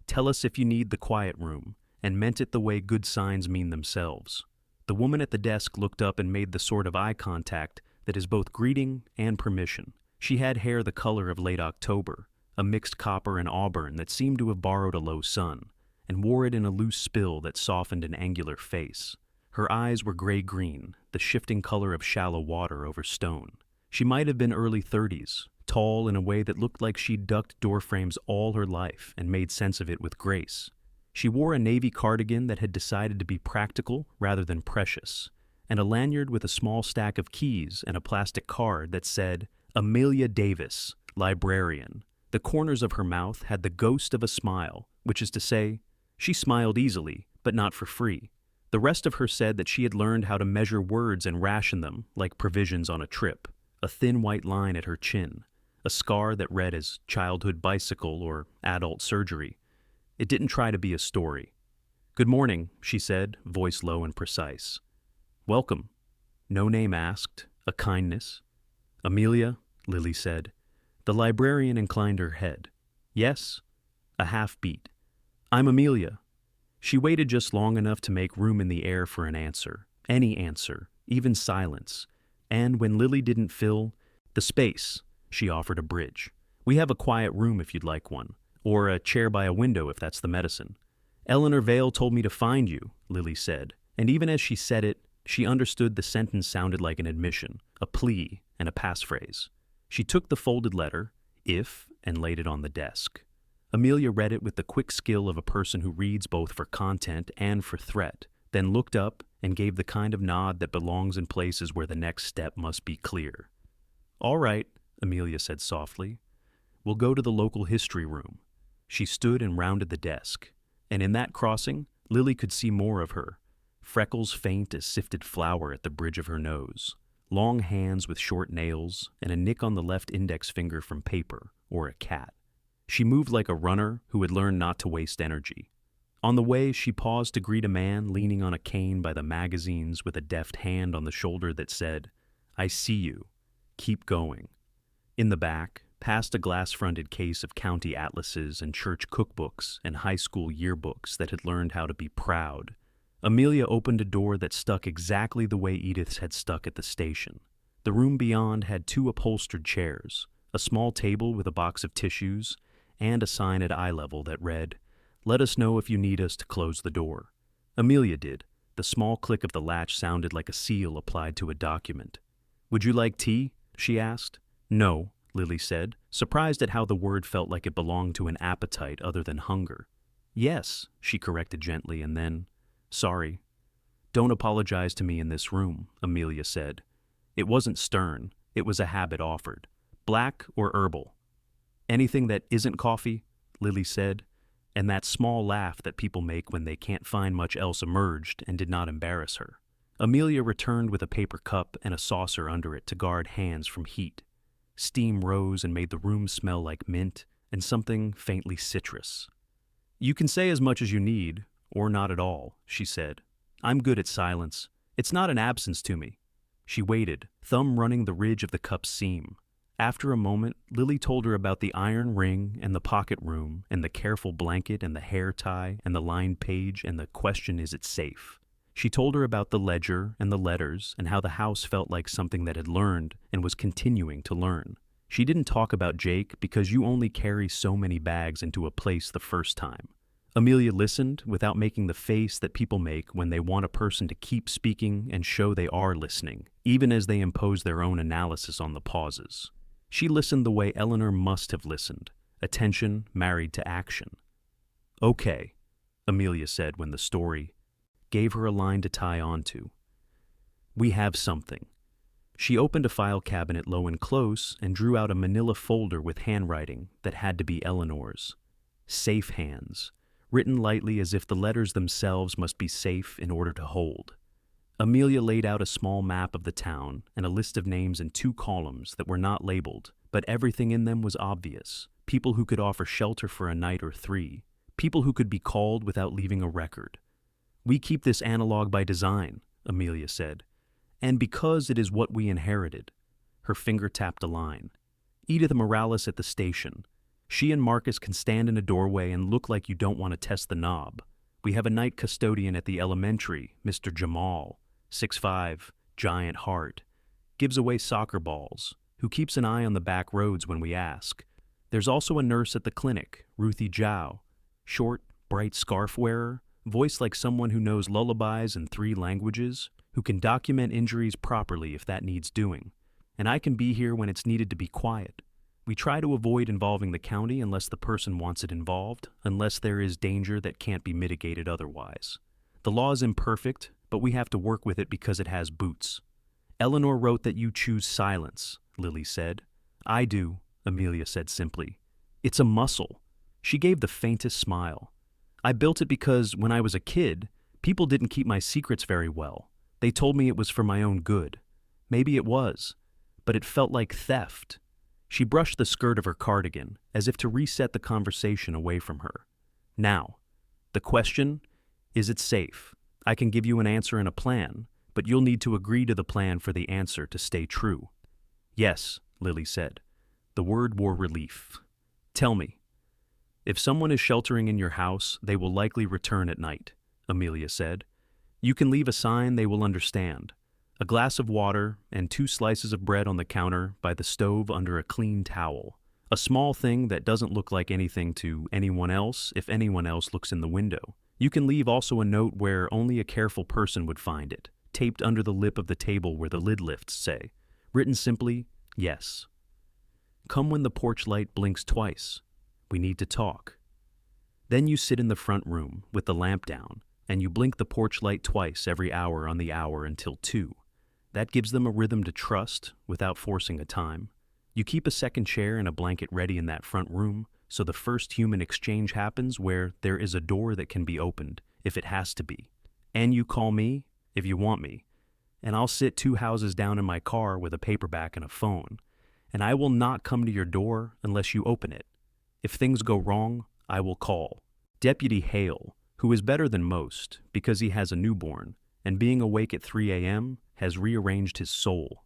"Tell us if you need the quiet room," and meant it the way good signs mean themselves. The woman at the desk looked up and made the sort of eye contact that is both greeting and permission. She had hair the color of late October, a mixed copper and auburn that seemed to have borrowed a low sun, and wore it in a loose spill that softened an angular face. Her eyes were gray-green, the shifting color of shallow water over stone. She might have been early 30s, tall in a way that looked like she'd ducked doorframes all her life and made sense of it with grace. She wore a navy cardigan that had decided to be practical rather than precious, and a lanyard with a small stack of keys and a plastic card that said, "Amelia Davis, librarian." The corners of her mouth had the ghost of a smile, which is to say, she smiled easily, but not for free. The rest of her said that she had learned how to measure words and ration them like provisions on a trip. A thin white line at her chin, a scar that read as childhood bicycle or adult surgery. It didn't try to be a story. "Good morning," she said, voice low and precise. "Welcome." No name asked, a kindness. "Amelia," Lily said. The librarian inclined her head. "Yes?" A half beat. "I'm Amelia." She waited just long enough to make room in the air for an answer. Any answer, even silence. And when Lily didn't fill the space, she offered a bridge. We have a quiet room if you'd like one, or a chair by a window if that's the medicine. Eleanor Vale told me to find you, Lily said, and even as she said it, she understood the sentence sounded like an admission, a plea, and a passphrase. She took the folded letter, if, and laid it on the desk. Amelia read it with the quick skill of a person who reads both for content and for threat, then looked up and gave the kind of nod that belongs in places where the next step must be clear. "All right," Amelia said softly. "We'll go to the local history room." She stood and rounded the desk, and in that crossing, Lily could see more of her. Freckles faint as sifted flour at the bridge of her nose, long hands with short nails, and a nick on the left index finger from paper, or a cat. She moved like a runner who had learned not to waste energy. On the way, she paused to greet a man leaning on a cane by the magazines with a deft hand on the shoulder that said, "I see you. Keep going." In the back, past a glass-fronted case of county atlases and church cookbooks and high school yearbooks that had learned how to be proud, Amelia opened a door that stuck exactly the way Edith's had stuck at the station. The room beyond had 2 upholstered chairs, a small table with a box of tissues, and a sign at eye level that read, "Let us know if you need us to close the door." Amelia did. The small click of the latch sounded like a seal applied to a document. "Would you like tea?" she asked. "No," Lily said, surprised at how the word felt like it belonged to an appetite other than hunger. "Yes," she corrected gently, and then, "Sorry." "Don't apologize to me in this room," Amelia said. It wasn't stern. It was a habit offered. "Black or herbal?" "Anything that isn't coffee," Lily said, and that small laugh that people make when they can't find much else emerged and did not embarrass her. Amelia returned with a paper cup and a saucer under it to guard hands from heat. Steam rose and made the room smell like mint and something faintly citrus. "You can say as much as you need, or not at all," she said. "I'm good at silence. It's not an absence to me." She waited, thumb running the ridge of the cup's seam. After a moment, Lily told her about the iron ring and the pocket room and the careful blanket and the hair tie and the lined page and the question, "Is it safe?" She told her about the ledger and the letters and how the house felt like something that had learned and was continuing to learn. She didn't talk about Jake because you only carry so many bags into a place the first time. Amelia listened without making the face that people make when they want a person to keep speaking and show they are listening, even as they impose their own analysis on the pauses. She listened the way Eleanor must have listened, attention married to action. "Okay," Amelia said when the story gave her a line to tie onto. "We have something." She opened a file cabinet low and close and drew out a manila folder with handwriting that had to be Eleanor's. "Safe hands," written lightly as if the letters themselves must be safe in order to hold. Amelia laid out a small map of the town and a list of names in 2 columns that were not labeled, but everything in them was obvious. People who could offer shelter for a night or 3. People who could be called without leaving a record. "We keep this analog by design," Amelia said, "and because it is what we inherited." Her finger tapped a line. "Edith Morales at the station. She and Marcus can stand in a doorway and look like you don't want to test the knob. We have a night custodian at the elementary, Mr. Jamal, 6'5", giant heart. Gives away soccer balls, who keeps an eye on the back roads when we ask. There's also a nurse at the clinic, Ruthie Zhao, short, bright scarf wearer, voice like someone who knows lullabies in 3 languages, who can document injuries properly if that needs doing. And I can be here when it's needed to be quiet. We try to avoid involving the county unless the person wants it involved, unless there is danger that can't be mitigated otherwise. The law is imperfect, but we have to work with it because it has boots." "Eleanor wrote that you choose silence," Lily said. "I do," Amelia said simply. "It's a muscle." She gave the faintest smile. "I built it because, when I was a kid, people didn't keep my secrets very well. They told me it was for my own good. Maybe it was, but it felt like theft." She brushed the skirt of her cardigan, as if to reset the conversation away from her. "Now, the question, is it safe? I can give you an answer and a plan, but you'll need to agree to the plan for the answer to stay true." "Yes," Lily said. The word wore relief. "Tell me." "If someone is sheltering in your house, they will likely return at night," Amelia said. "You can leave a sign they will understand. A glass of water and 2 slices of bread on the counter by the stove under a clean towel. A small thing that doesn't look like anything to anyone else if anyone else looks in the window. You can leave also a note where only a careful person would find it, taped under the lip of the table where the lid lifts say, written simply, yes. Come when the porch light blinks twice. We need to talk. Then you sit in the front room with the lamp down, and you blink the porch light twice every hour on the hour until 2. That gives them a rhythm to trust without forcing a time. You keep a second chair and a blanket ready in that front room, so the first human exchange happens where there is a door that can be opened, if it has to be. And you call me, if you want me, and I'll sit 2 houses down in my car with a paperback and a phone, and I will not come to your door unless you open it. If things go wrong, I will call. Deputy Hale, who is better than most because he has a newborn, and being awake at 3 a.m. has rearranged his soul.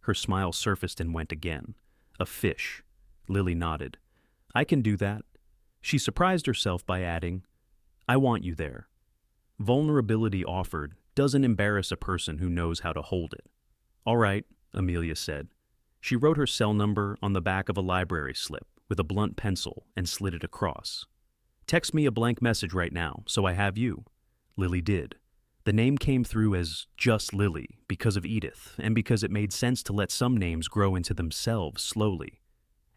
Her smile surfaced and went again. A fish. Lily nodded. I can do that. She surprised herself by adding, I want you there. Vulnerability offered doesn't embarrass a person who knows how to hold it. All right, Amelia said. She wrote her cell number on the back of a library slip with a blunt pencil and slid it across. Text me a blank message right now, so I have you. Lily did. The name came through as just Lily because of Edith, and because it made sense to let some names grow into themselves slowly.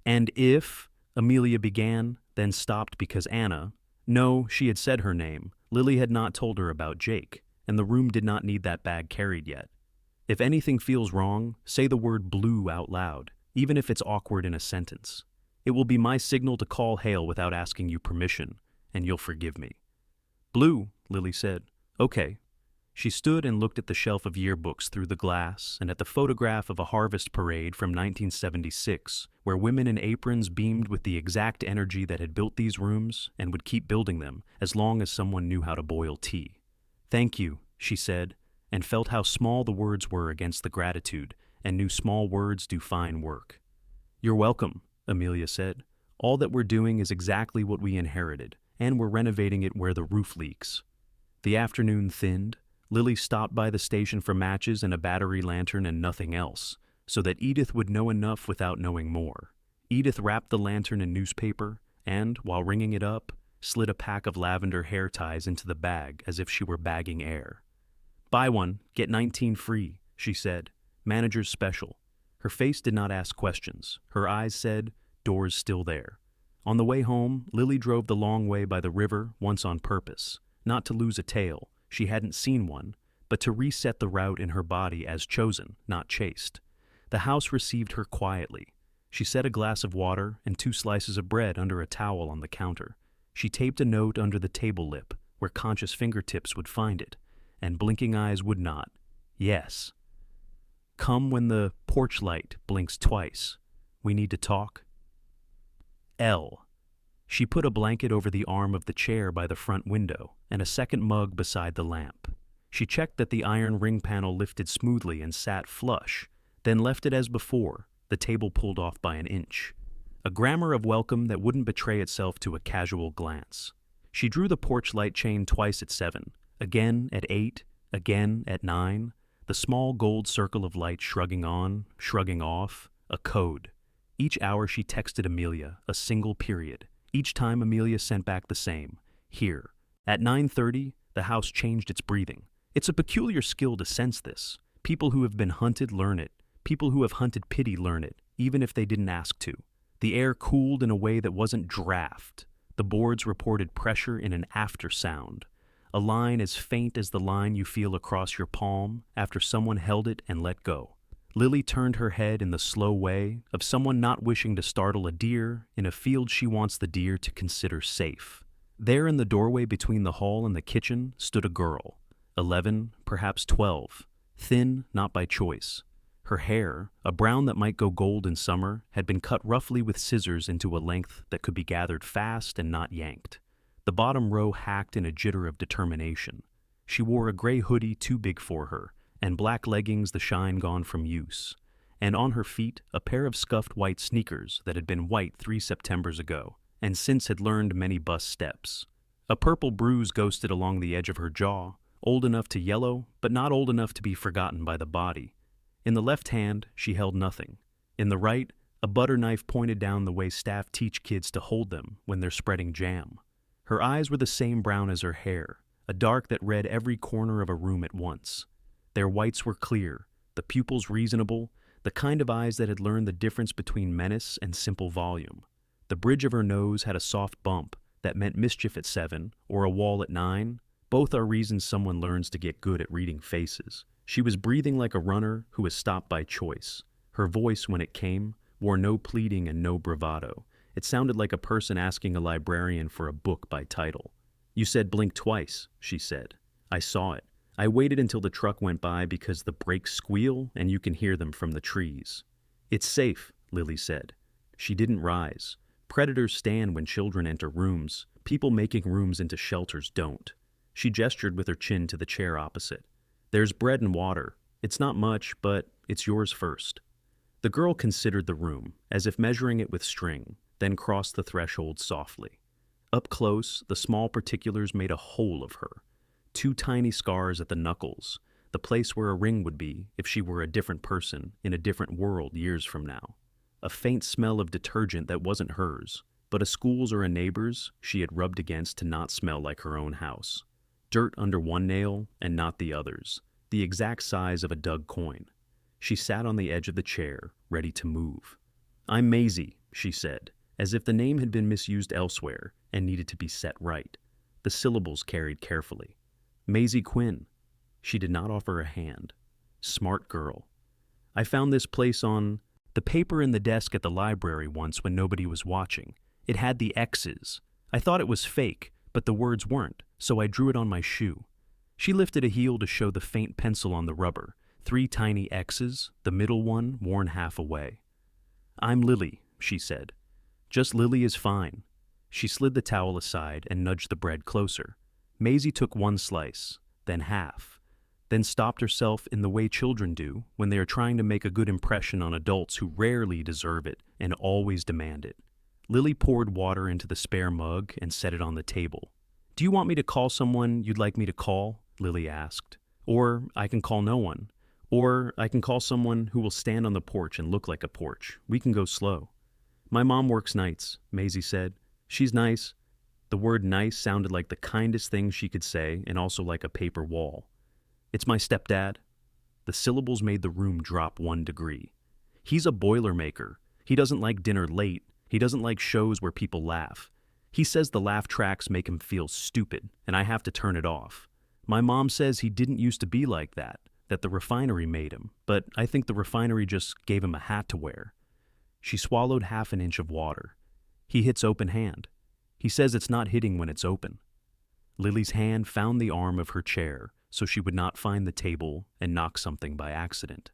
And if, Amelia began, then stopped because Anna, no, she had said her name. Lily had not told her about Jake, and the room did not need that bag carried yet. If anything feels wrong, say the word blue out loud, even if it's awkward in a sentence. It will be my signal to call Hale without asking you permission, and you'll forgive me. Blue, Lily said. Okay. She stood and looked at the shelf of yearbooks through the glass and at the photograph of a harvest parade from 1976, where women in aprons beamed with the exact energy that had built these rooms and would keep building them as long as someone knew how to boil tea. Thank you, she said, and felt how small the words were against the gratitude, and knew small words do fine work. You're welcome, Amelia said. All that we're doing is exactly what we inherited, and we're renovating it where the roof leaks. The afternoon thinned. Lily stopped by the station for matches and a battery lantern and nothing else, so that Edith would know enough without knowing more. Edith wrapped the lantern in newspaper and, while ringing it up, slid a pack of lavender hair ties into the bag as if she were bagging air. Buy one, get 19 free, she said. Manager's special. Her face did not ask questions. Her eyes said, doors still there. On the way home, Lily drove the long way by the river once on purpose, not to lose a tail. She hadn't seen one, but to reset the route in her body as chosen, not chased. The house received her quietly. She set a glass of water and 2 slices of bread under a towel on the counter. She taped a note under the table lip, where conscious fingertips would find it, and blinking eyes would not. Yes. Come when the porch light blinks twice. We need to talk. L. She put a blanket over the arm of the chair by the front window and a second mug beside the lamp. She checked that the iron ring panel lifted smoothly and sat flush, then left it as before, the table pulled off by an inch. A grammar of welcome that wouldn't betray itself to a casual glance. She drew the porch light chain twice at 7, again at 8, again at 9, the small gold circle of light shrugging on, shrugging off, a code. Each hour she texted Amelia, a single period. Each time Amelia sent back the same, here. At 9:30, the house changed its breathing. It's a peculiar skill to sense this. People who have been hunted learn it. People who have hunted pity learn it, even if they didn't ask to. The air cooled in a way that wasn't draft. The boards reported pressure in an after sound. A line as faint as the line you feel across your palm after someone held it and let go. Lily turned her head in the slow way of someone not wishing to startle a deer in a field she wants the deer to consider safe. There in the doorway between the hall and the kitchen stood a girl, 11, perhaps 12, thin not by choice. Her hair, a brown that might go gold in summer, had been cut roughly with scissors into a length that could be gathered fast and not yanked. The bottom row hacked in a jitter of determination. She wore a gray hoodie too big for her, and black leggings the shine gone from use, and on her feet a pair of scuffed white sneakers that had been white 3 Septembers ago, and since had learned many bus steps. A purple bruise ghosted along the edge of her jaw, old enough to yellow, but not old enough to be forgotten by the body. In the left hand, she held nothing. In the right, a butter knife pointed down the way staff teach kids to hold them when they're spreading jam. Her eyes were the same brown as her hair, a dark that read every corner of a room at once. Their whites were clear, the pupils reasonable, the kind of eyes that had learned the difference between menace and simple volume. The bridge of her nose had a soft bump that meant mischief at 7 or a wall at 9. Both are reasons someone learns to get good at reading faces. She was breathing like a runner who was stopped by choice. Her voice, when it came, wore no pleading and no bravado. It sounded like a person asking a librarian for a book by title. "You said blink twice," she said. "I saw it. I waited until the truck went by because the brakes squeal and you can hear them from the trees." "It's safe," Lily said. She didn't rise. Predators stand when children enter rooms. People making rooms into shelters don't. She gestured with her chin to the chair opposite. "There's bread and water. It's not much, but it's yours first." The girl considered the room, as if measuring it with string, then crossed the threshold softly. Up close, the small particulars made a whole of her. 2 tiny scars at the knuckles, the place where a ring would be if she were a different person in a different world years from now. A faint smell of detergent that wasn't hers, but a school's or a neighbor's she had rubbed against to not smell like her own house. Dirt under one nail and not the others, the exact size of a dug coin. She sat on the edge of the chair, ready to move. "I'm Maisie," she said, as if the name had been misused elsewhere and needed to be set right. The syllables carried carefully. "Maisie Quinn." She did not offer a hand. Smart girl. "I found this place on the paper in the desk at the library once when nobody was watching. It had the X's. I thought it was fake, but the words weren't, so I drew it on my shoe." She lifted a heel to show the faint pencil on the rubber, 3 tiny X's, the middle one worn half away. "I'm Lily," she said. "Just Lily is fine." She slid the towel aside and nudged the bread closer. Maisie took 1 slice, then half, then stopped herself in the way children do when they are trying to make a good impression on adults who rarely deserve it and always demand it. Lily poured water into the spare mug and set it on the table. "Do you want me to call someone you'd like me to call?" Lily asked. "Or I can call no one. Or I can call someone who will stand on the porch and look like a porch. We can go slow." "My mom works nights," Maisie said. "She's nice." The word nice sounded like the kindest thing she could say and also like a paper wall. "It's my stepdad." The syllables made the room drop 1 degree. "He's a Boilermaker. He doesn't like dinner late. He doesn't like shows where people laugh. He says the laugh tracks make him feel stupid, and I have to turn it off. My mom says he didn't used to be like that the refinery made him, but I think the refinery just gave him a hat to wear." She swallowed half an inch of water. "He hits open hand. He says it's not hitting when it's open." Lily's hand found the arm of her chair so she would not find the table and knock something by accident.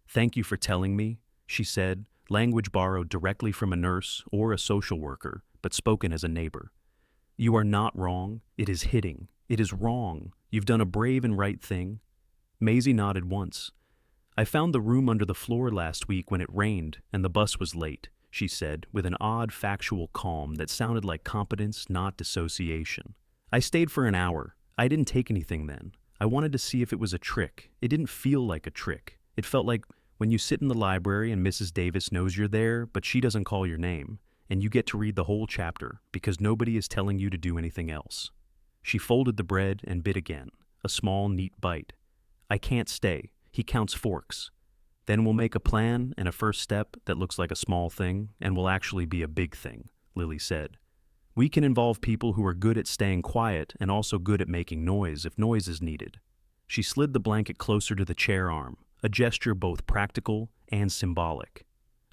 "Thank you for telling me," she said, language borrowed directly from a nurse or a social worker, but spoken as a neighbor. "You are not wrong. It is hitting. It is wrong. You've done a brave and right thing." Maisie nodded once. "I found the room under the floor last week when it rained and the bus was late," she said, with an odd factual calm that sounded like competence, not dissociation. "I stayed for an hour. I didn't take anything then. I wanted to see if it was a trick. It didn't feel like a trick. It felt like when you sit in the library and Mrs. Davis knows you're there, but she doesn't call your name, and you get to read the whole chapter because nobody is telling you to do anything else." She folded the bread and bit again, a small, neat bite. "I can't stay. He counts forks. Then we'll make a plan and a first step that looks like a small thing and will actually be a big thing," Lily said. "We can involve people who are good at staying quiet and also good at making noise if noise is needed." She slid the blanket closer to the chair arm, a gesture both practical and symbolic.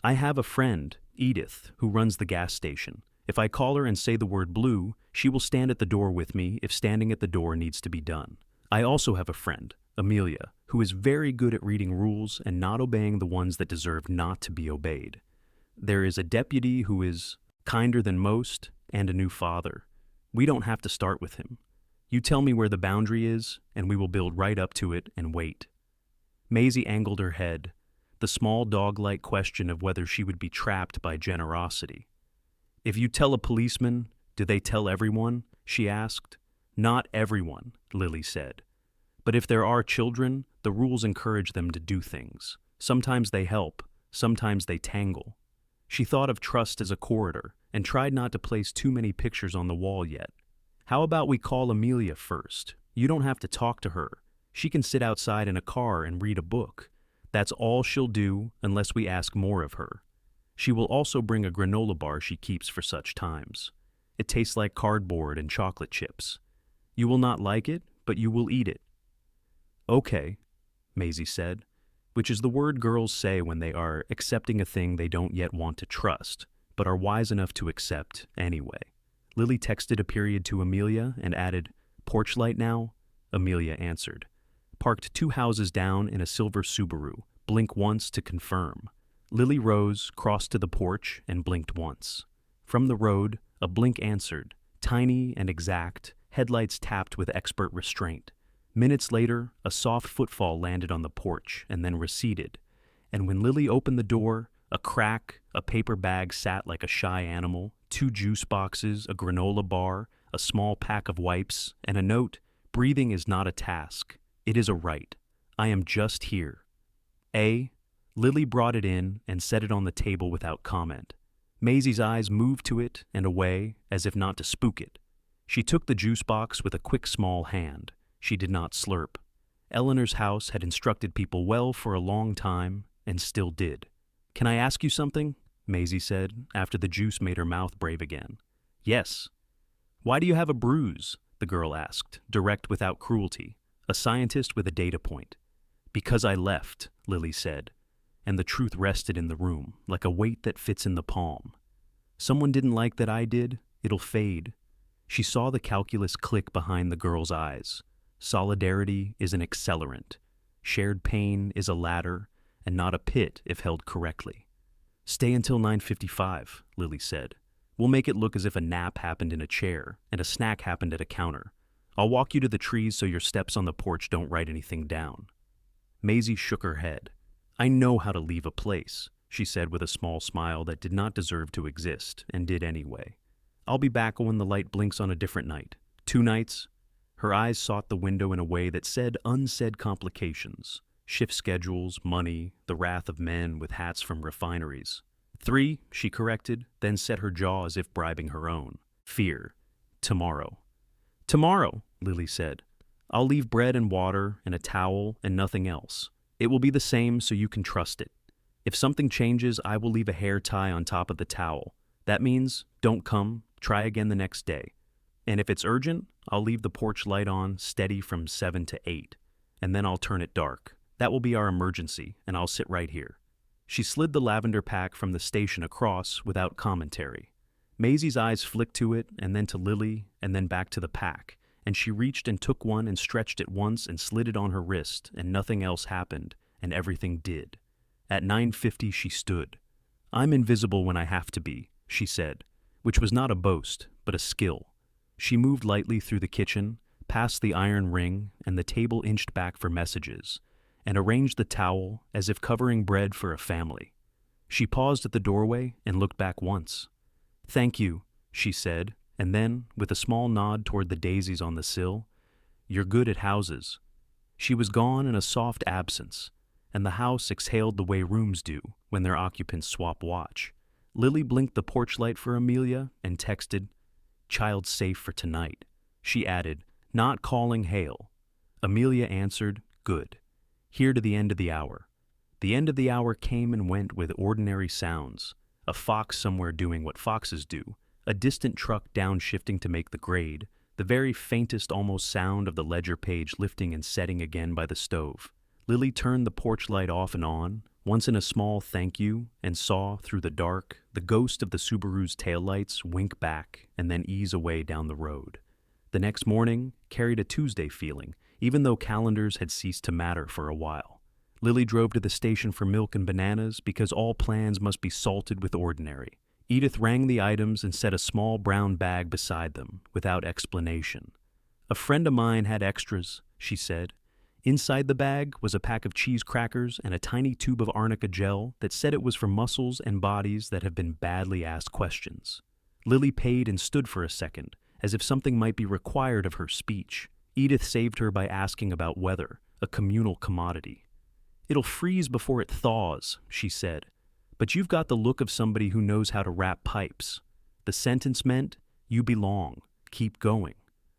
"I have a friend, Edith, who runs the gas station. If I call her and say the word blue, she will stand at the door with me if standing at the door needs to be done. I also have a friend, Amelia, who is very good at reading rules and not obeying the ones that deserve not to be obeyed. There is a deputy who is kinder than most and a new father. We don't have to start with him. You tell me where the boundary is, and we will build right up to it and wait." Maisie angled her head, the small dog-like question of whether she would be trapped by generosity. "If you tell a policeman, do they tell everyone?" she asked. Not everyone, Lily said. But if there are children, the rules encourage them to do things. Sometimes they help, sometimes they tangle. She thought of trust as a corridor and tried not to place too many pictures on the wall yet. How about we call Amelia first? You don't have to talk to her. She can sit outside in a car and read a book. That's all she'll do unless we ask more of her. She will also bring a granola bar she keeps for such times. It tastes like cardboard and chocolate chips. You will not like it, but you will eat it. Okay, Maisie said, which is the word girls say when they are accepting a thing they don't yet want to trust, but are wise enough to accept anyway. Lily texted a period to Amelia and added, "Porch light now?" Amelia answered. Parked 2 houses down in a silver Subaru. Blink once to confirm. Lily rose, crossed to the porch, and blinked once. From the road, a blink answered, tiny and exact, headlights tapped with expert restraint. Minutes later, a soft footfall landed on the porch and then receded, and when Lily opened the door, a crack, a paper bag sat like a shy animal, 2 juice boxes, a granola bar, a small pack of wipes, and a note, "Breathing is not a task. It is a right. I am just here." Lily brought it in and set it on the table without comment. Maisie's eyes moved to it and away, as if not to spook it. She took the juice box with a quick small hand. She did not slurp. Eleanor's house had instructed people well for a long time, and still did. "Can I ask you something?" Maisie said, after the juice made her mouth brave again. "Yes." "Why do you have a bruise?" the girl asked, direct without cruelty, a scientist with a data point. "Because I left," Lily said, and the truth rested in the room, like a weight that fits in the palm. "Someone didn't like that I did. It'll fade." She saw the calculus click behind the girl's eyes. Solidarity is an accelerant. Shared pain is a ladder, and not a pit if held correctly. "Stay until 9:55, Lily said. "We'll make it look as if a nap happened in a chair and a snack happened at a counter. I'll walk you to the trees so your steps on the porch don't write anything down." Maisie shook her head. "I know how to leave a place," she said with a small smile that did not deserve to exist, and did anyway. "I'll be back when the light blinks on a different night. 2 nights?" Her eyes sought the window in a way that said unsaid complications. Shift schedules, money, the wrath of men with hats from refineries. 3, she corrected, then set her jaw as if bribing her own. Fear. "Tomorrow." "Tomorrow," Lily said. "I'll leave bread and water and a towel and nothing else. It will be the same so you can trust it. If something changes, I will leave a hair tie on top of the towel. That means, don't come, try again the next day. And if it's urgent, I'll leave the porch light on steady from 7 to 8, and then I'll turn it dark. That will be our emergency, and I'll sit right here." She slid the lavender pack from the station across without commentary. Maisie's eyes flicked to it, and then to Lily, and then back to the pack, and she reached and took one and stretched it once and slid it on her wrist, and nothing else happened, and everything did. At 9:50 she stood. "I'm invisible when I have to be," she said, which was not a boast, but a skill. She moved lightly through the kitchen, past the iron ring, and the table inched back for messages, and arranged the towel as if covering bread for a family. She paused at the doorway and looked back once. "Thank you," she said, and then, with a small nod toward the daisies on the sill, "You're good at houses." She was gone in a soft absence, and the house exhaled the way rooms do when their occupants swap watch. Lily blinked the porch light for Amelia and texted, "Child safe for tonight." She added, "Not calling hail." Amelia answered, "Good. Here to the end of the hour." The end of the hour came and went with ordinary sounds. A fox somewhere doing what foxes do, a distant truck downshifting to make the grade, the very faintest almost sound of the ledger page lifting and setting again by the stove. Lily turned the porch light off and on, once in a small thank you, and saw, through the dark, the ghost of the Subaru's taillights wink back and then ease away down the road. The next morning carried a Tuesday feeling, even though calendars had ceased to matter for a while. Lily drove to the station for milk and bananas because all plans must be salted with ordinary. Edith rang the items and set a small brown bag beside them, without explanation. "A friend of mine had extras," she said. Inside the bag was a pack of cheese crackers and a tiny tube of arnica gel that said it was for muscles and bodies that have been badly asked questions. Lily paid and stood for a second, as if something might be required of her speech. Edith saved her by asking about weather, a communal commodity. "It'll freeze before it thaws," she said. "But you've got the look of somebody who knows how to wrap pipes." The sentence meant, "You belong. Keep going."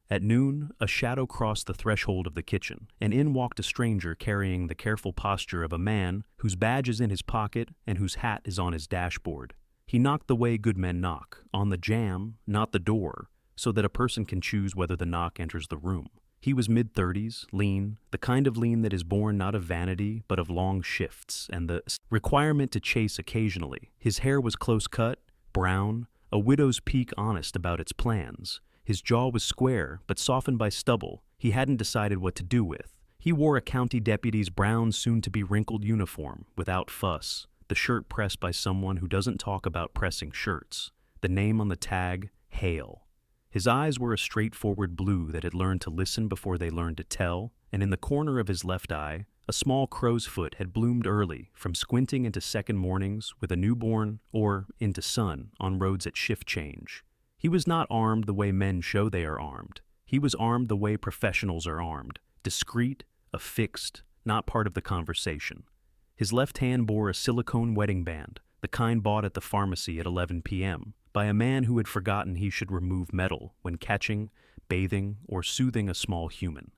At noon, a shadow crossed the threshold of the kitchen, and in walked a stranger carrying the careful posture of a man whose badge is in his pocket and whose hat is on his dashboard. He knocked the way good men knock, on the jamb, not the door, so that a person can choose whether the knock enters the room. He was mid-30s, lean, the kind of lean that is born not of vanity but of long shifts and the requirement to chase occasionally. His hair was close-cut, brown, a widow's peak honest about its plans. His jaw was square, but softened by stubble he hadn't decided what to do with. He wore a county deputy's brown, soon-to-be wrinkled uniform, without fuss, the shirt pressed by someone who doesn't talk about pressing shirts. The name on the tag, Hale. His eyes were a straightforward blue that had learned to listen before they learned to tell, and in the corner of his left eye, a small crow's foot had bloomed early from squinting into second mornings with a newborn or into sun on roads at shift change. He was not armed the way men show they are armed. He was armed the way professionals are armed, discreet, affixed, not part of the conversation. His left hand bore a silicone wedding band, the kind bought at the pharmacy at 11 p.m., by a man who had forgotten he should remove metal when catching, bathing, or soothing a small human.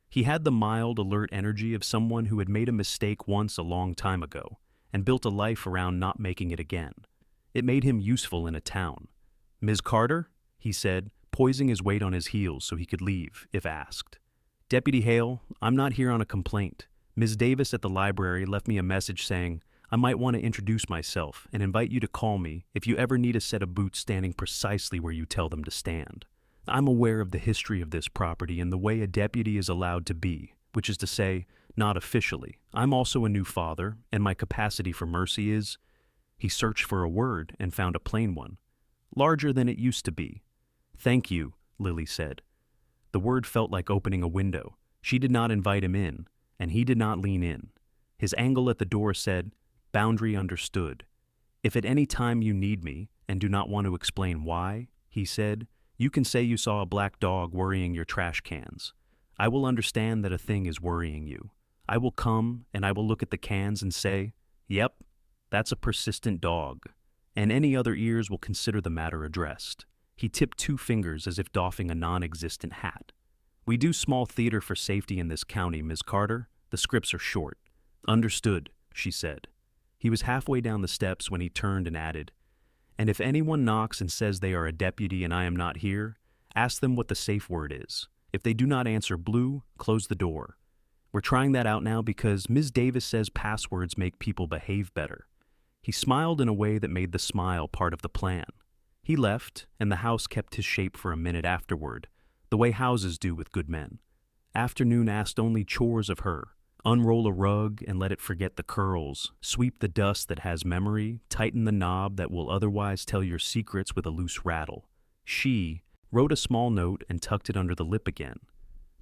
He had the mild, alert energy of someone who had made a mistake once a long time ago and built a life around not making it again. It made him useful in a town. "Ms. Carter?" he said, poising his weight on his heels so he could leave, if asked. "Deputy Hale, I'm not here on a complaint. Ms. Davis at the library left me a message saying I might want to introduce myself and invite you to call me if you ever need a set of boots standing precisely where you tell them to stand. I'm aware of the history of this property and the way a deputy is allowed to be, which is to say, not officially. I'm also a new father, and my capacity for mercy is—" He searched for a word and found a plain one. "Larger than it used to be." "Thank you," Lily said. The word felt like opening a window. She did not invite him in, and he did not lean in. His angle at the door said, "Boundary understood. If at any time you need me and do not want to explain why," he said, "you can say you saw a black dog worrying your trash cans. I will understand that a thing is worrying you. I will come and I will look at the cans and say, 'Yep, that's a persistent dog,' and any other ears will consider the matter addressed." He tipped 2 fingers as if doffing a non-existent hat. "We do small theater for safety in this county, Ms. Carter. The scripts are short." "Understood," she said. He was halfway down the steps when he turned and added, "And if anyone knocks and says they are a deputy and I am not here, ask them what the safe word is. If they do not answer blue, close the door. We're trying that out now because Ms. Davis says passwords make people behave better." He smiled in a way that made the smile part of the plan. He left, and the house kept his shape for a minute afterward, the way houses do with good men. Afternoon asked only chores of her. Unroll a rug and let it forget the curls, sweep the dust that has memory, tighten the knob that will otherwise tell your secrets with a loose rattle. She wrote a small note and tucked it under the lip again.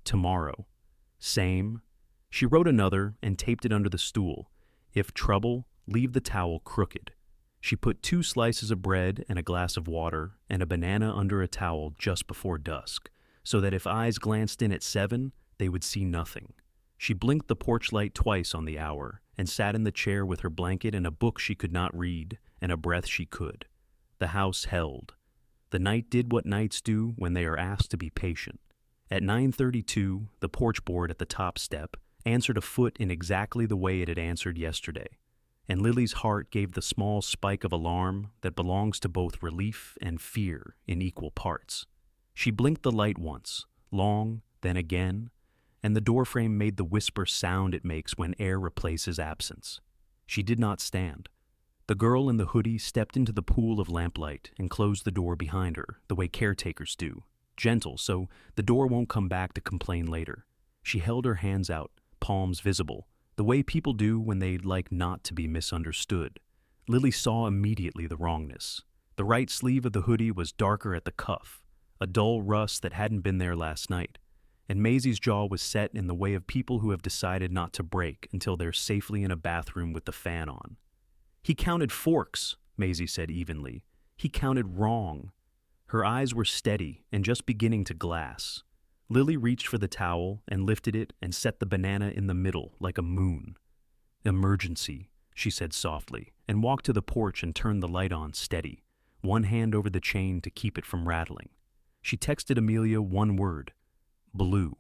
Tomorrow. Same. She wrote another and taped it under the stool. If trouble, leave the towel crooked. She put 2 slices of bread and a glass of water and a banana under a towel just before dusk, so that if eyes glanced in at 7, they would see nothing. She blinked the porch light twice on the hour and sat in the chair with her blanket and a book she could not read and a breath she could. The house held. The night did what nights do when they are asked to be patient. At 9:32, the porch board at the top step answered a foot in exactly the way it had answered yesterday, and Lily's heart gave the small spike of alarm that belongs to both relief and fear in equal parts. She blinked the light once, long, then again, and the doorframe made the whisper sound it makes when air replaces absence. She did not stand. The girl in the hoodie stepped into the pool of lamplight and closed the door behind her, the way caretakers do, gentle so the door won't come back to complain later. She held her hands out, palms visible, the way people do when they'd like not to be misunderstood. Lily saw immediately the wrongness. The right sleeve of the hoodie was darker at the cuff, a dull rust that hadn't been there last night, and Maisie's jaw was set in the way of people who have decided not to break until they're safely in a bathroom with the fan on. "He counted forks," Maisie said evenly. "He counted wrong." Her eyes were steady and just beginning to glass. Lily reached for the towel and lifted it and set the banana in the middle like a moon. "Emergency," she said softly, and walked to the porch and turned the light on steady, one hand over the chain to keep it from rattling. She texted Amelia one word: "Blue."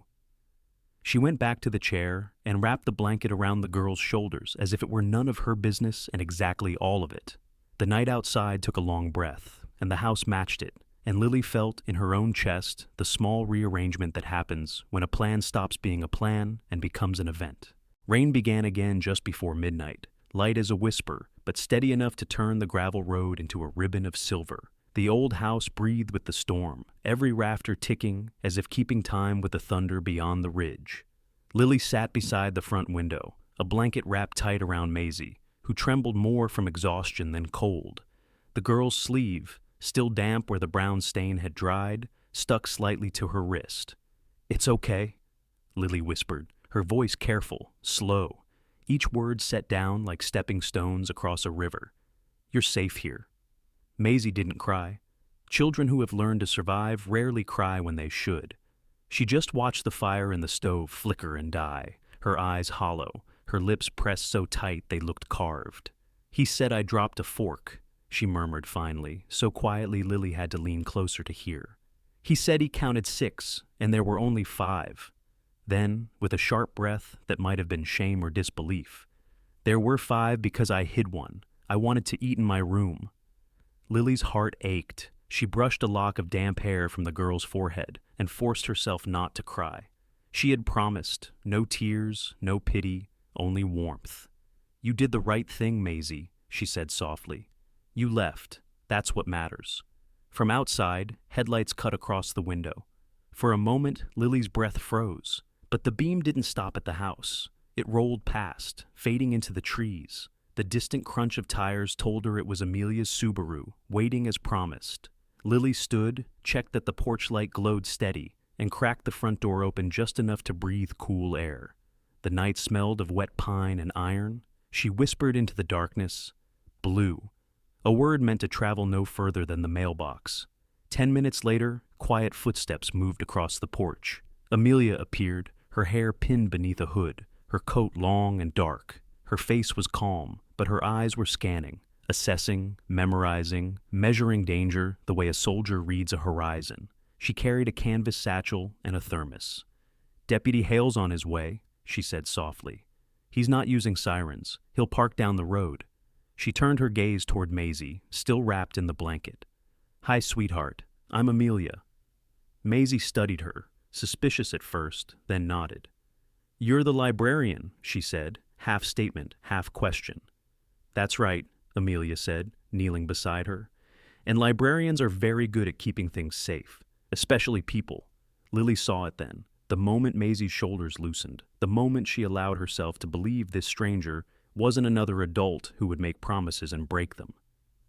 She went back to the chair and wrapped the blanket around the girl's shoulders as if it were none of her business and exactly all of it. The night outside took a long breath, and the house matched it, and Lily felt in her own chest the small rearrangement that happens when a plan stops being a plan and becomes an event. Rain began again just before midnight, light as a whisper, but steady enough to turn the gravel road into a ribbon of silver. The old house breathed with the storm, every rafter ticking as if keeping time with the thunder beyond the ridge. Lily sat beside the front window, a blanket wrapped tight around Maisie, who trembled more from exhaustion than cold. The girl's sleeve, still damp where the brown stain had dried, stuck slightly to her wrist. "It's okay," Lily whispered, her voice careful, slow, each word set down like stepping stones across a river. "You're safe here." Maisie didn't cry. Children who have learned to survive rarely cry when they should. She just watched the fire in the stove flicker and die, her eyes hollow, her lips pressed so tight they looked carved. "He said I dropped a fork," she murmured finally, so quietly Lily had to lean closer to hear. "He said he counted 6, and there were only 5. Then, with a sharp breath that might have been shame or disbelief, "There were 5 because I hid one. I wanted to eat in my room." Lily's heart ached. She brushed a lock of damp hair from the girl's forehead and forced herself not to cry. She had promised, no tears, no pity, only warmth. "You did the right thing, Maisie," she said softly. "You left. That's what matters." From outside, headlights cut across the window. For a moment, Lily's breath froze, but the beam didn't stop at the house. It rolled past, fading into the trees. The distant crunch of tires told her it was Amelia's Subaru, waiting as promised. Lily stood, checked that the porch light glowed steady, and cracked the front door open just enough to breathe cool air. The night smelled of wet pine and iron. She whispered into the darkness, "Blue." A word meant to travel no further than the mailbox. 10 minutes later, quiet footsteps moved across the porch. Amelia appeared, her hair pinned beneath a hood, her coat long and dark. Her face was calm, but her eyes were scanning, assessing, memorizing, measuring danger the way a soldier reads a horizon. She carried a canvas satchel and a thermos. "Deputy Hale's on his way," she said softly. "He's not using sirens. He'll park down the road." She turned her gaze toward Maisie, still wrapped in the blanket. "Hi, sweetheart. I'm Amelia." Maisie studied her, suspicious at first, then nodded. "You're the librarian," she said, half statement, half question. "That's right," Amelia said, kneeling beside her. "And librarians are very good at keeping things safe, especially people." Lily saw it then, the moment Maisie's shoulders loosened, the moment she allowed herself to believe this stranger wasn't another adult who would make promises and break them.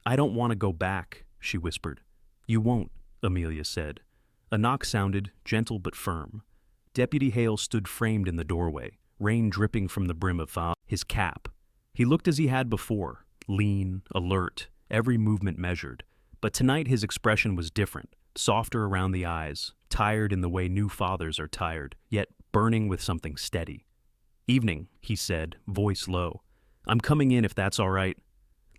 "I don't want to go back," she whispered. "You won't," Amelia said. A knock sounded, gentle but firm. Deputy Hale stood framed in the doorway, rain dripping from the brim of his cap. He looked as he had before, lean, alert, every movement measured. But tonight his expression was different, softer around the eyes, tired in the way new fathers are tired, yet burning with something steady. "Evening," he said, voice low. "I'm coming in if that's all right."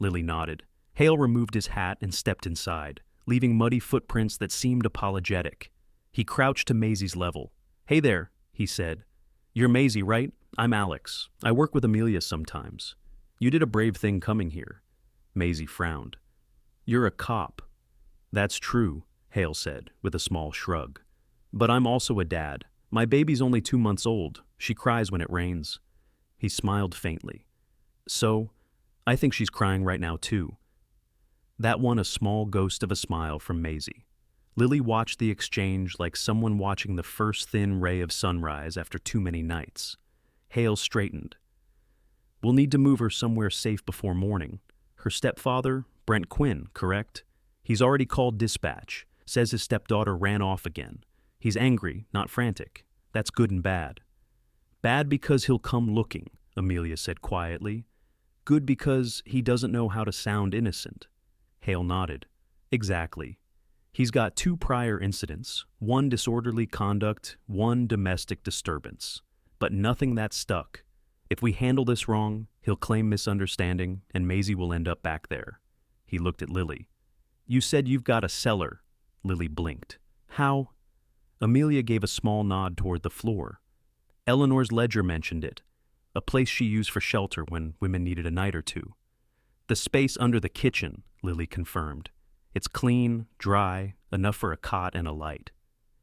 Lily nodded. Hale removed his hat and stepped inside, leaving muddy footprints that seemed apologetic. He crouched to Maisie's level. "Hey there," he said. "You're Maisie, right? I'm Alex. I work with Amelia sometimes. You did a brave thing coming here." Maisie frowned. "You're a cop." "That's true," Hale said, with a small shrug. "But I'm also a dad. My baby's only 2 months old. She cries when it rains." He smiled faintly. "So, I think she's crying right now too." That won a small ghost of a smile from Maisie. Lily watched the exchange like someone watching the first thin ray of sunrise after too many nights. Hale straightened. "We'll need to move her somewhere safe before morning. Her stepfather, Brent Quinn, correct? He's already called dispatch. Says his stepdaughter ran off again. He's angry, not frantic. That's good and bad." "Bad because he'll come looking," Amelia said quietly. "Good because he doesn't know how to sound innocent." Hale nodded. "Exactly. He's got 2 prior incidents, 1 disorderly conduct, 1 domestic disturbance. But nothing that stuck. If we handle this wrong, he'll claim misunderstanding, and Maisie will end up back there. He looked at Lily. You said you've got a cellar. Lily blinked. How? Amelia gave a small nod toward the floor. Eleanor's ledger mentioned it, a place she used for shelter when women needed a night or two. The space under the kitchen, Lily confirmed. It's clean, dry, enough for a cot and a light.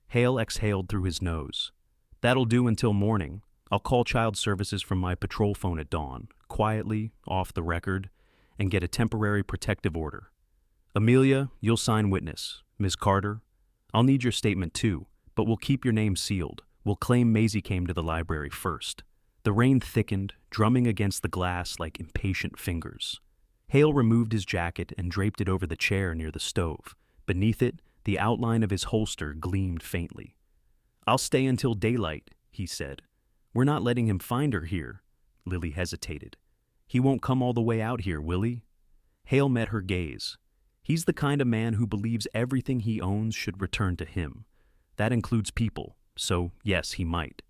Hale exhaled through his nose. That'll do until morning. I'll call child services from my patrol phone at dawn, quietly, off the record, and get a temporary protective order. Amelia, you'll sign witness. Ms. Carter, I'll need your statement too, but we'll keep your name sealed. We'll claim Maisie came to the library first. The rain thickened, drumming against the glass like impatient fingers. Hale removed his jacket and draped it over the chair near the stove. Beneath it, the outline of his holster gleamed faintly. I'll stay until daylight, he said. We're not letting him find her here. Lily hesitated. He won't come all the way out here, will he? Hale met her gaze. He's the kind of man who believes everything he owns should return to him. That includes people, so yes, he might.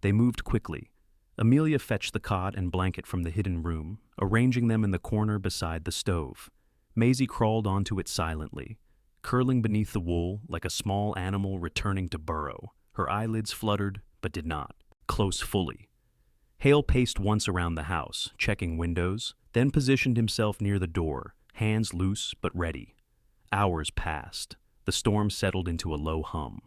They moved quickly. Amelia fetched the cot and blanket from the hidden room, arranging them in the corner beside the stove. Maisie crawled onto it silently, curling beneath the wool like a small animal returning to burrow. Her eyelids fluttered, but did not close fully. Hale paced once around the house, checking windows, then positioned himself near the door, hands loose but ready. Hours passed. The storm settled into a low hum.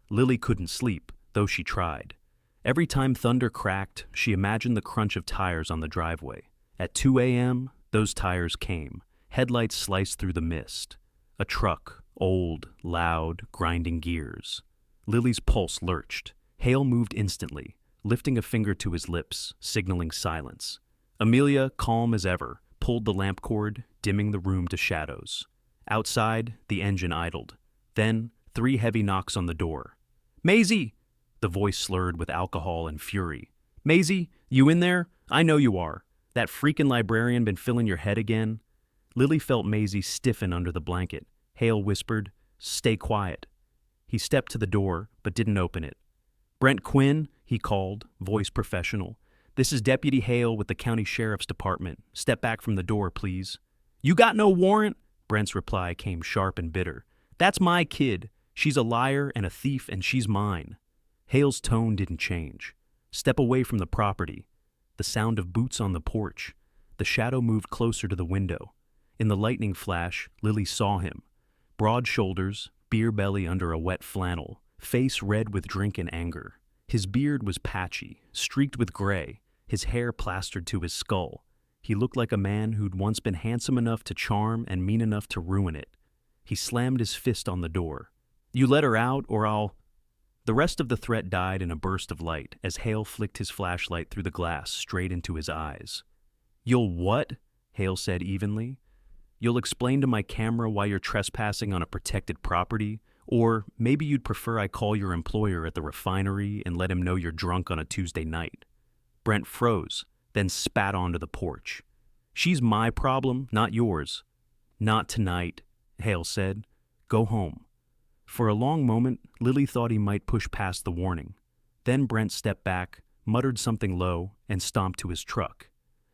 Lily couldn't sleep, though she tried. Every time thunder cracked, she imagined the crunch of tires on the driveway. At 2 a.m., those tires came. Headlights sliced through the mist. A truck, old, loud, grinding gears. Lily's pulse lurched. Hale moved instantly, lifting a finger to his lips, signaling silence. Amelia, calm as ever, pulled the lamp cord, dimming the room to shadows. Outside, the engine idled. Then, 3 heavy knocks on the door. Maisie! The voice slurred with alcohol and fury. Maisie, you in there? I know you are. That freaking librarian been filling your head again? Lily felt Maisie stiffen under the blanket. Hale whispered, Stay quiet. He stepped to the door, but didn't open it. Brent Quinn, he called, voice professional. This is Deputy Hale with the County Sheriff's Department. Step back from the door, please. You got no warrant? Brent's reply came sharp and bitter. That's my kid. She's a liar and a thief, and she's mine. Hale's tone didn't change. Step away from the property. The sound of boots on the porch. The shadow moved closer to the window. In the lightning flash, Lily saw him. Broad shoulders, beer belly under a wet flannel, face red with drink and anger. His beard was patchy, streaked with gray, his hair plastered to his skull. He looked like a man who'd once been handsome enough to charm and mean enough to ruin it. He slammed his fist on the door. You let her out, or I'll... The rest of the threat died in a burst of light as Hale flicked his flashlight through the glass straight into his eyes. You'll what? Hale said evenly. You'll explain to my camera why you're trespassing on a protected property? Or maybe you'd prefer I call your employer at the refinery and let him know you're drunk on a Tuesday night. Brent froze, then spat onto the porch. She's my problem, not yours. Not tonight, Hale said. Go home. For a long moment, Lily thought he might push past the warning. Then Brent stepped back, muttered something low, and stomped to his truck.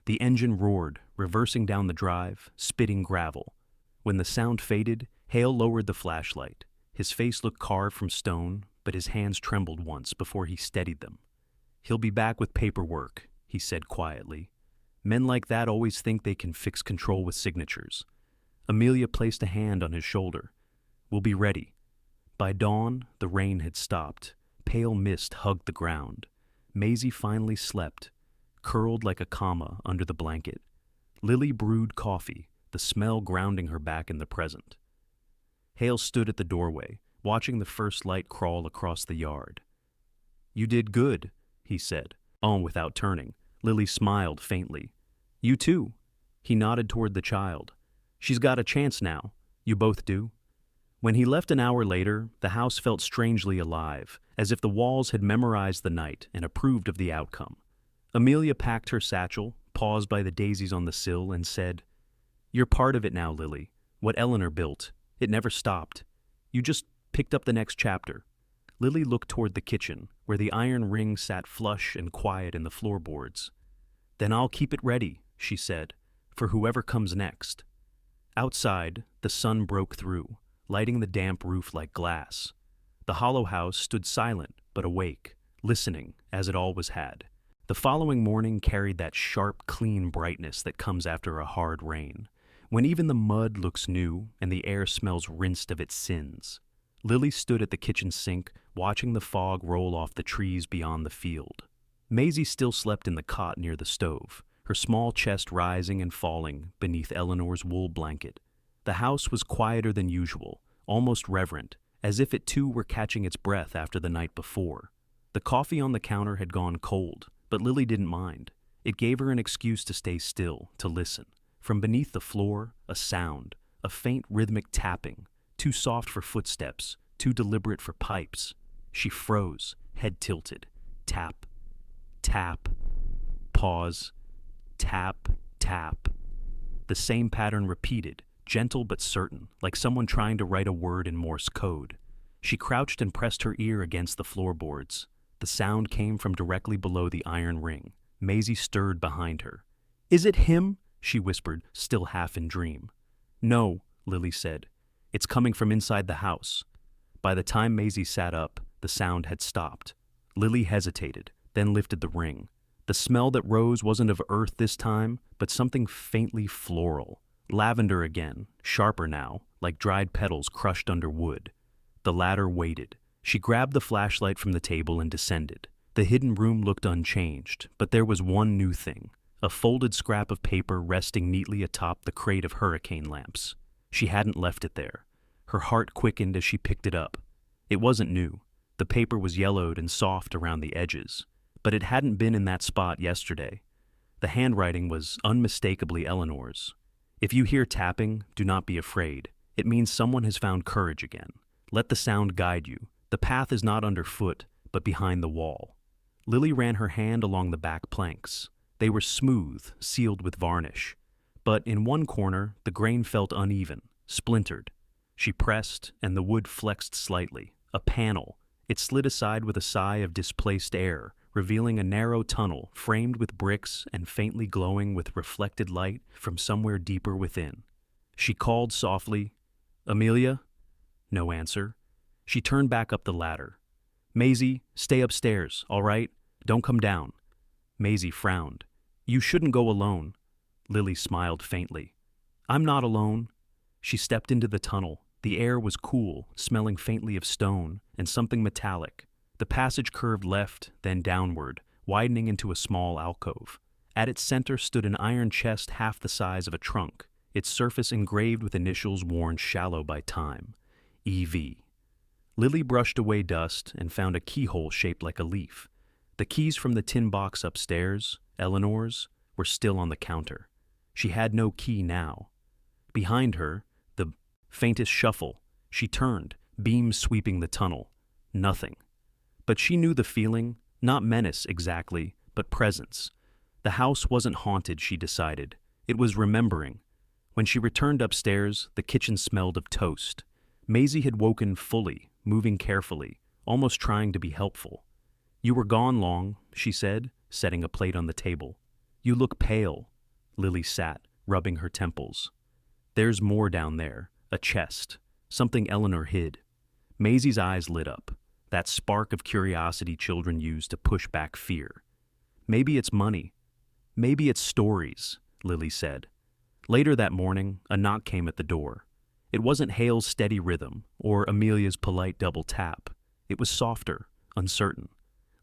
The engine roared, reversing down the drive, spitting gravel. When the sound faded, Hale lowered the flashlight. His face looked carved from stone, but his hands trembled once before he steadied them. He'll be back with paperwork, he said quietly. Men like that always think they can fix control with signatures. Amelia placed a hand on his shoulder. We'll be ready. By dawn, the rain had stopped. Pale mist hugged the ground. Maisie finally slept, curled like a comma under the blanket. Lily brewed coffee, the smell grounding her back in the present. Hale stood at the doorway, watching the first light crawl across the yard. You did good, he said, without turning. Lily smiled faintly. You too. He nodded toward the child. She's got a chance now. You both do. When he left an hour later, the house felt strangely alive, as if the walls had memorized the night and approved of the outcome. Amelia packed her satchel, paused by the daisies on the sill, and said, You're part of it now, Lily. What Eleanor built. It never stopped. You just picked up the next chapter. Lily looked toward the kitchen, where the iron ring sat flush and quiet in the floorboards. Then I'll keep it ready, she said, for whoever comes next. Outside, the sun broke through, lighting the damp roof like glass. The hollow house stood silent but awake, listening as it always had. The following morning carried that sharp, clean brightness that comes after a hard rain, when even the mud looks new and the air smells rinsed of its sins. Lily stood at the kitchen sink, watching the fog roll off the trees beyond the field. Maisie still slept in the cot near the stove, her small chest rising and falling beneath Eleanor's wool blanket. The house was quieter than usual, almost reverent, as if it too were catching its breath after the night before. The coffee on the counter had gone cold, but Lily didn't mind. It gave her an excuse to stay still, to listen. From beneath the floor, a sound, a faint rhythmic tapping, too soft for footsteps, too deliberate for pipes. She froze, head tilted. Tap, tap, pause, tap, tap. The same pattern repeated, gentle but certain, like someone trying to write a word in Morse code. She crouched and pressed her ear against the floorboards. The sound came from directly below the iron ring. Maisie stirred behind her. "Is it him?" she whispered, still half in dream. "No," Lily said. "It's coming from inside the house." By the time Maisie sat up, the sound had stopped. Lily hesitated, then lifted the ring. The smell that rose wasn't of earth this time, but something faintly floral. Lavender again, sharper now, like dried petals crushed under wood. The ladder waited. She grabbed the flashlight from the table and descended. The hidden room looked unchanged, but there was one new thing. A folded scrap of paper resting neatly atop the crate of hurricane lamps. She hadn't left it there. Her heart quickened as she picked it up. It wasn't new. The paper was yellowed and soft around the edges, but it hadn't been in that spot yesterday. The handwriting was unmistakably Eleanor's. "If you hear tapping, do not be afraid. It means someone has found courage again. Let the sound guide you. The path is not underfoot, but behind the wall." Lily ran her hand along the back planks. They were smooth, sealed with varnish. But in one corner, the grain felt uneven, splintered. She pressed, and the wood flexed slightly. A panel. It slid aside with a sigh of displaced air, revealing a narrow tunnel framed with bricks and faintly glowing with reflected light from somewhere deeper within. She called softly, "Amelia?" No answer. She turned back up the ladder. "Maisie, stay upstairs, all right? Don't come down." Maisie frowned. "You shouldn't go alone." Lily smiled faintly. "I'm not alone." She stepped into the tunnel. The air was cool, smelling faintly of stone and something metallic. The passage curved left, then downward, widening into a small alcove. At its center stood an iron chest half the size of a trunk, its surface engraved with initials worn shallow by time. EV. Lily brushed away dust and found a keyhole shaped like a leaf. The keys from the tin box upstairs, Eleanor's, were still on the counter. She had no key now. Behind her, the faintest shuffle. She turned, beams sweeping the tunnel. Nothing. But she knew the feeling, not menace exactly, but presence. The house wasn't haunted, she decided. It was remembering. When she returned upstairs, the kitchen smelled of toast. Maisie had woken fully, moving carefully, almost trying to be helpful. "You were gone long," she said, setting a plate on the table. "You look pale." Lily sat, rubbing her temples. "There's more down there, a chest, something Eleanor hid." Maisie's eyes lit up, that spark of curiosity children use to push back fear. "Maybe it's money. Maybe it's stories," Lily said. Later that morning, a knock came at the door. It wasn't Hale's steady rhythm or Amelia's polite double tap. It was softer, uncertain.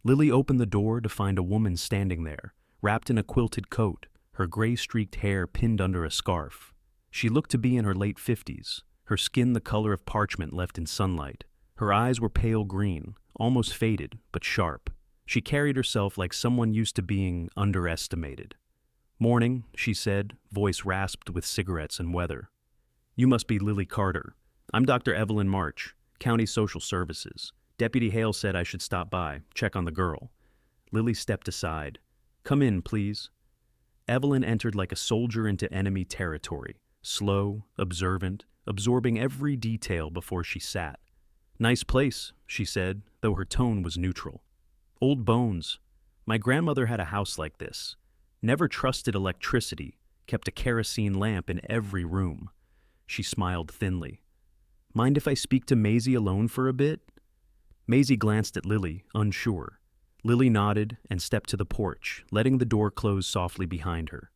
Lily opened the door to find a woman standing there, wrapped in a quilted coat, her gray-streaked hair pinned under a scarf. She looked to be in her late 50s, her skin the color of parchment left in sunlight. Her eyes were pale green, almost faded, but sharp. She carried herself like someone used to being underestimated. "Morning," she said, voice rasped with cigarettes and weather. "You must be Lily Carter. I'm Dr. Evelyn March, County Social Services. Deputy Hale said I should stop by, check on the girl." Lily stepped aside. "Come in, please." Evelyn entered like a soldier into enemy territory, slow, observant, absorbing every detail before she sat. "Nice place," she said, though her tone was neutral. "Old bones. My grandmother had a house like this. Never trusted electricity, kept a kerosene lamp in every room." She smiled thinly. "Mind if I speak to Maisie alone for a bit?" Maisie glanced at Lily, unsure. Lily nodded and stepped to the porch, letting the door close softly behind her.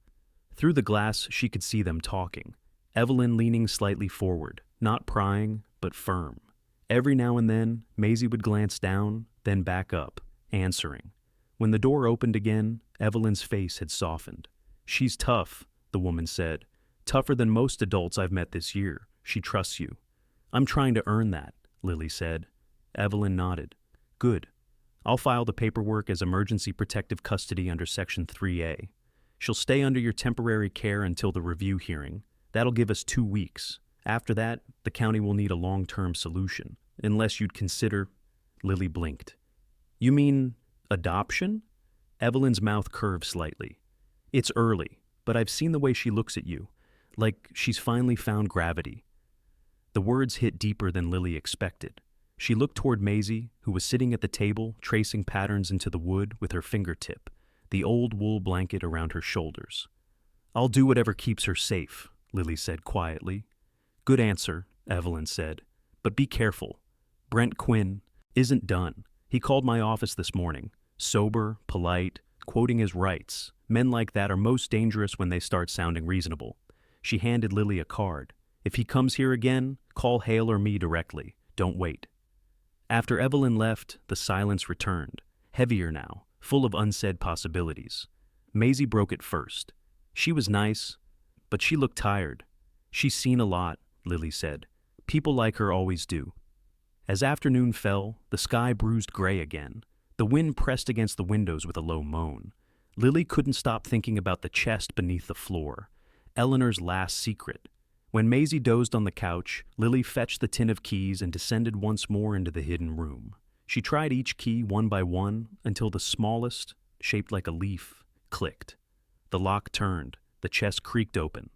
Through the glass, she could see them talking. Evelyn leaning slightly forward, not prying, but firm. Every now and then, Maisie would glance down, then back up, answering. When the door opened again, Evelyn's face had softened. "She's tough," the woman said. "Tougher than most adults I've met this year. She trusts you." "I'm trying to earn that," Lily said. Evelyn nodded. "Good. I'll file the paperwork as emergency protective custody under Section 3A. She'll stay under your temporary care until the review hearing. That'll give us 2 weeks. After that, the county will need a long-term solution, unless you'd consider—" Lily blinked. "You mean adoption?" Evelyn's mouth curved slightly. "It's early, but I've seen the way she looks at you, like she's finally found gravity." The words hit deeper than Lily expected. She looked toward Maisie, who was sitting at the table, tracing patterns into the wood with her fingertip, the old wool blanket around her shoulders. "I'll do whatever keeps her safe," Lily said quietly. "Good answer," Evelyn said. "But be careful. Brent Quinn isn't done. He called my office this morning. Sober, polite, quoting his rights. Men like that are most dangerous when they start sounding reasonable." She handed Lily a card. "If he comes here again, call Hale or me directly. Don't wait." After Evelyn left, the silence returned, heavier now, full of unsaid possibilities. Maisie broke it first. She was nice, but she looked tired. "She's seen a lot," Lily said. "People like her always do." As afternoon fell, the sky bruised gray again. The wind pressed against the windows with a low moan. Lily couldn't stop thinking about the chest beneath the floor, Eleanor's last secret. When Maisie dozed on the couch, Lily fetched the tin of keys and descended once more into the hidden room. She tried each key one by one until the smallest, shaped like a leaf, clicked. The lock turned, the chest creaked open.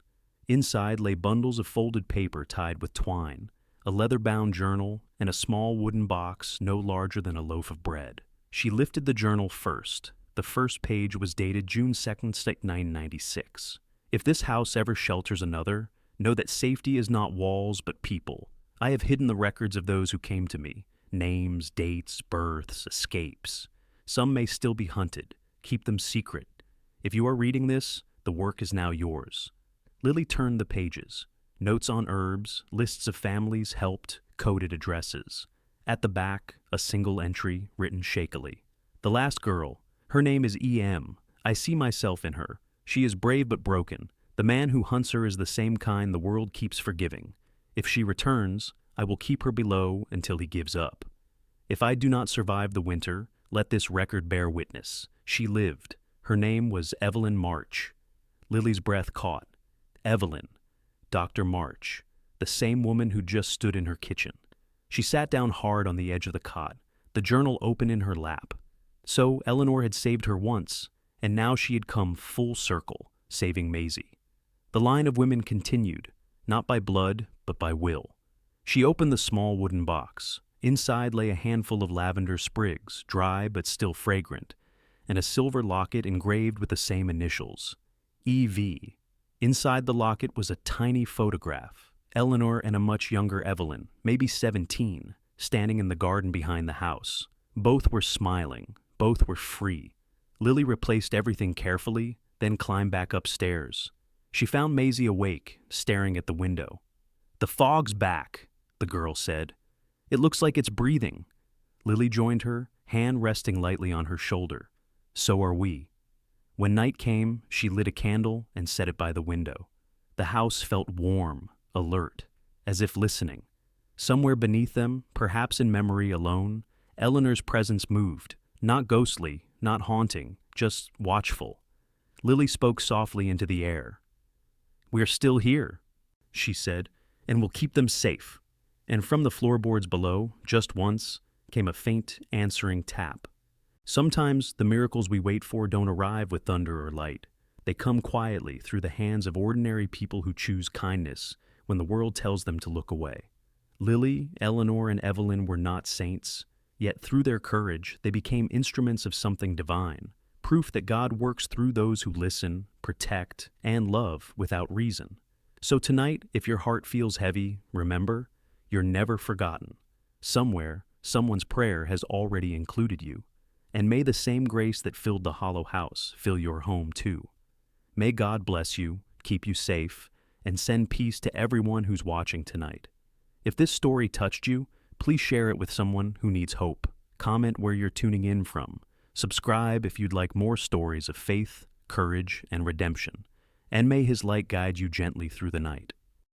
Inside lay bundles of folded paper tied with twine, a leather-bound journal, and a small wooden box no larger than a loaf of bread. She lifted the journal first. The first page was dated June 2nd, 1996. "If this house ever shelters another, know that safety is not walls but people. I have hidden the records of those who came to me. Names, dates, births, escapes. Some may still be hunted. Keep them secret. If you are reading this, the work is now yours." Lily turned the pages. Notes on herbs, lists of families helped, coded addresses. At the back, a single entry written shakily. "The last girl. Her name is E.M. I see myself in her. She is brave but broken. The man who hunts her is the same kind the world keeps forgiving. If she returns, I will keep her below until he gives up. If I do not survive the winter, let this record bear witness. She lived. Her name was Evelyn March." Lily's breath caught. Evelyn. Dr. March. The same woman who just stood in her kitchen. She sat down hard on the edge of the cot, the journal open in her lap. So Eleanor had saved her once, and now she had come full circle, saving Maisie. The line of women continued, not by blood, but by will. She opened the small wooden box. Inside lay a handful of lavender sprigs, dry but still fragrant, and a silver locket engraved with the same initials, E.V. Inside the locket was a tiny photograph, Eleanor and a much younger Evelyn, maybe 17, standing in the garden behind the house. Both were smiling, both were free. Lily replaced everything carefully, then climbed back upstairs. She found Maisie awake, staring at the window. "The fog's back," the girl said. "It looks like it's breathing." Lily joined her, hand resting lightly on her shoulder. "So are we." When night came, she lit a candle and set it by the window. The house felt warm, alert, as if listening. Somewhere beneath them, perhaps in memory alone, Eleanor's presence moved, not ghostly, not haunting, just watchful. Lily spoke softly into the air. "We're still here," she said, "and we'll keep them safe." And from the floorboards below, just once, came a faint, answering tap. Sometimes the miracles we wait for don't arrive with thunder or light. They come quietly through the hands of ordinary people who choose kindness when the world tells them to look away. Lily, Eleanor, and Evelyn were not saints, yet through their courage, they became instruments of something divine, proof that God works through those who listen, protect, and love without reason. So tonight, if your heart feels heavy, remember, you're never forgotten. Somewhere, someone's prayer has already included you. And may the same grace that filled the hollow house fill your home too. May God bless you, keep you safe, and send peace to everyone who's watching tonight. If this story touched you, please share it with someone who needs hope. Comment where you're tuning in from. Subscribe if you'd like more stories of faith, courage, and redemption. And may His light guide you gently through the night.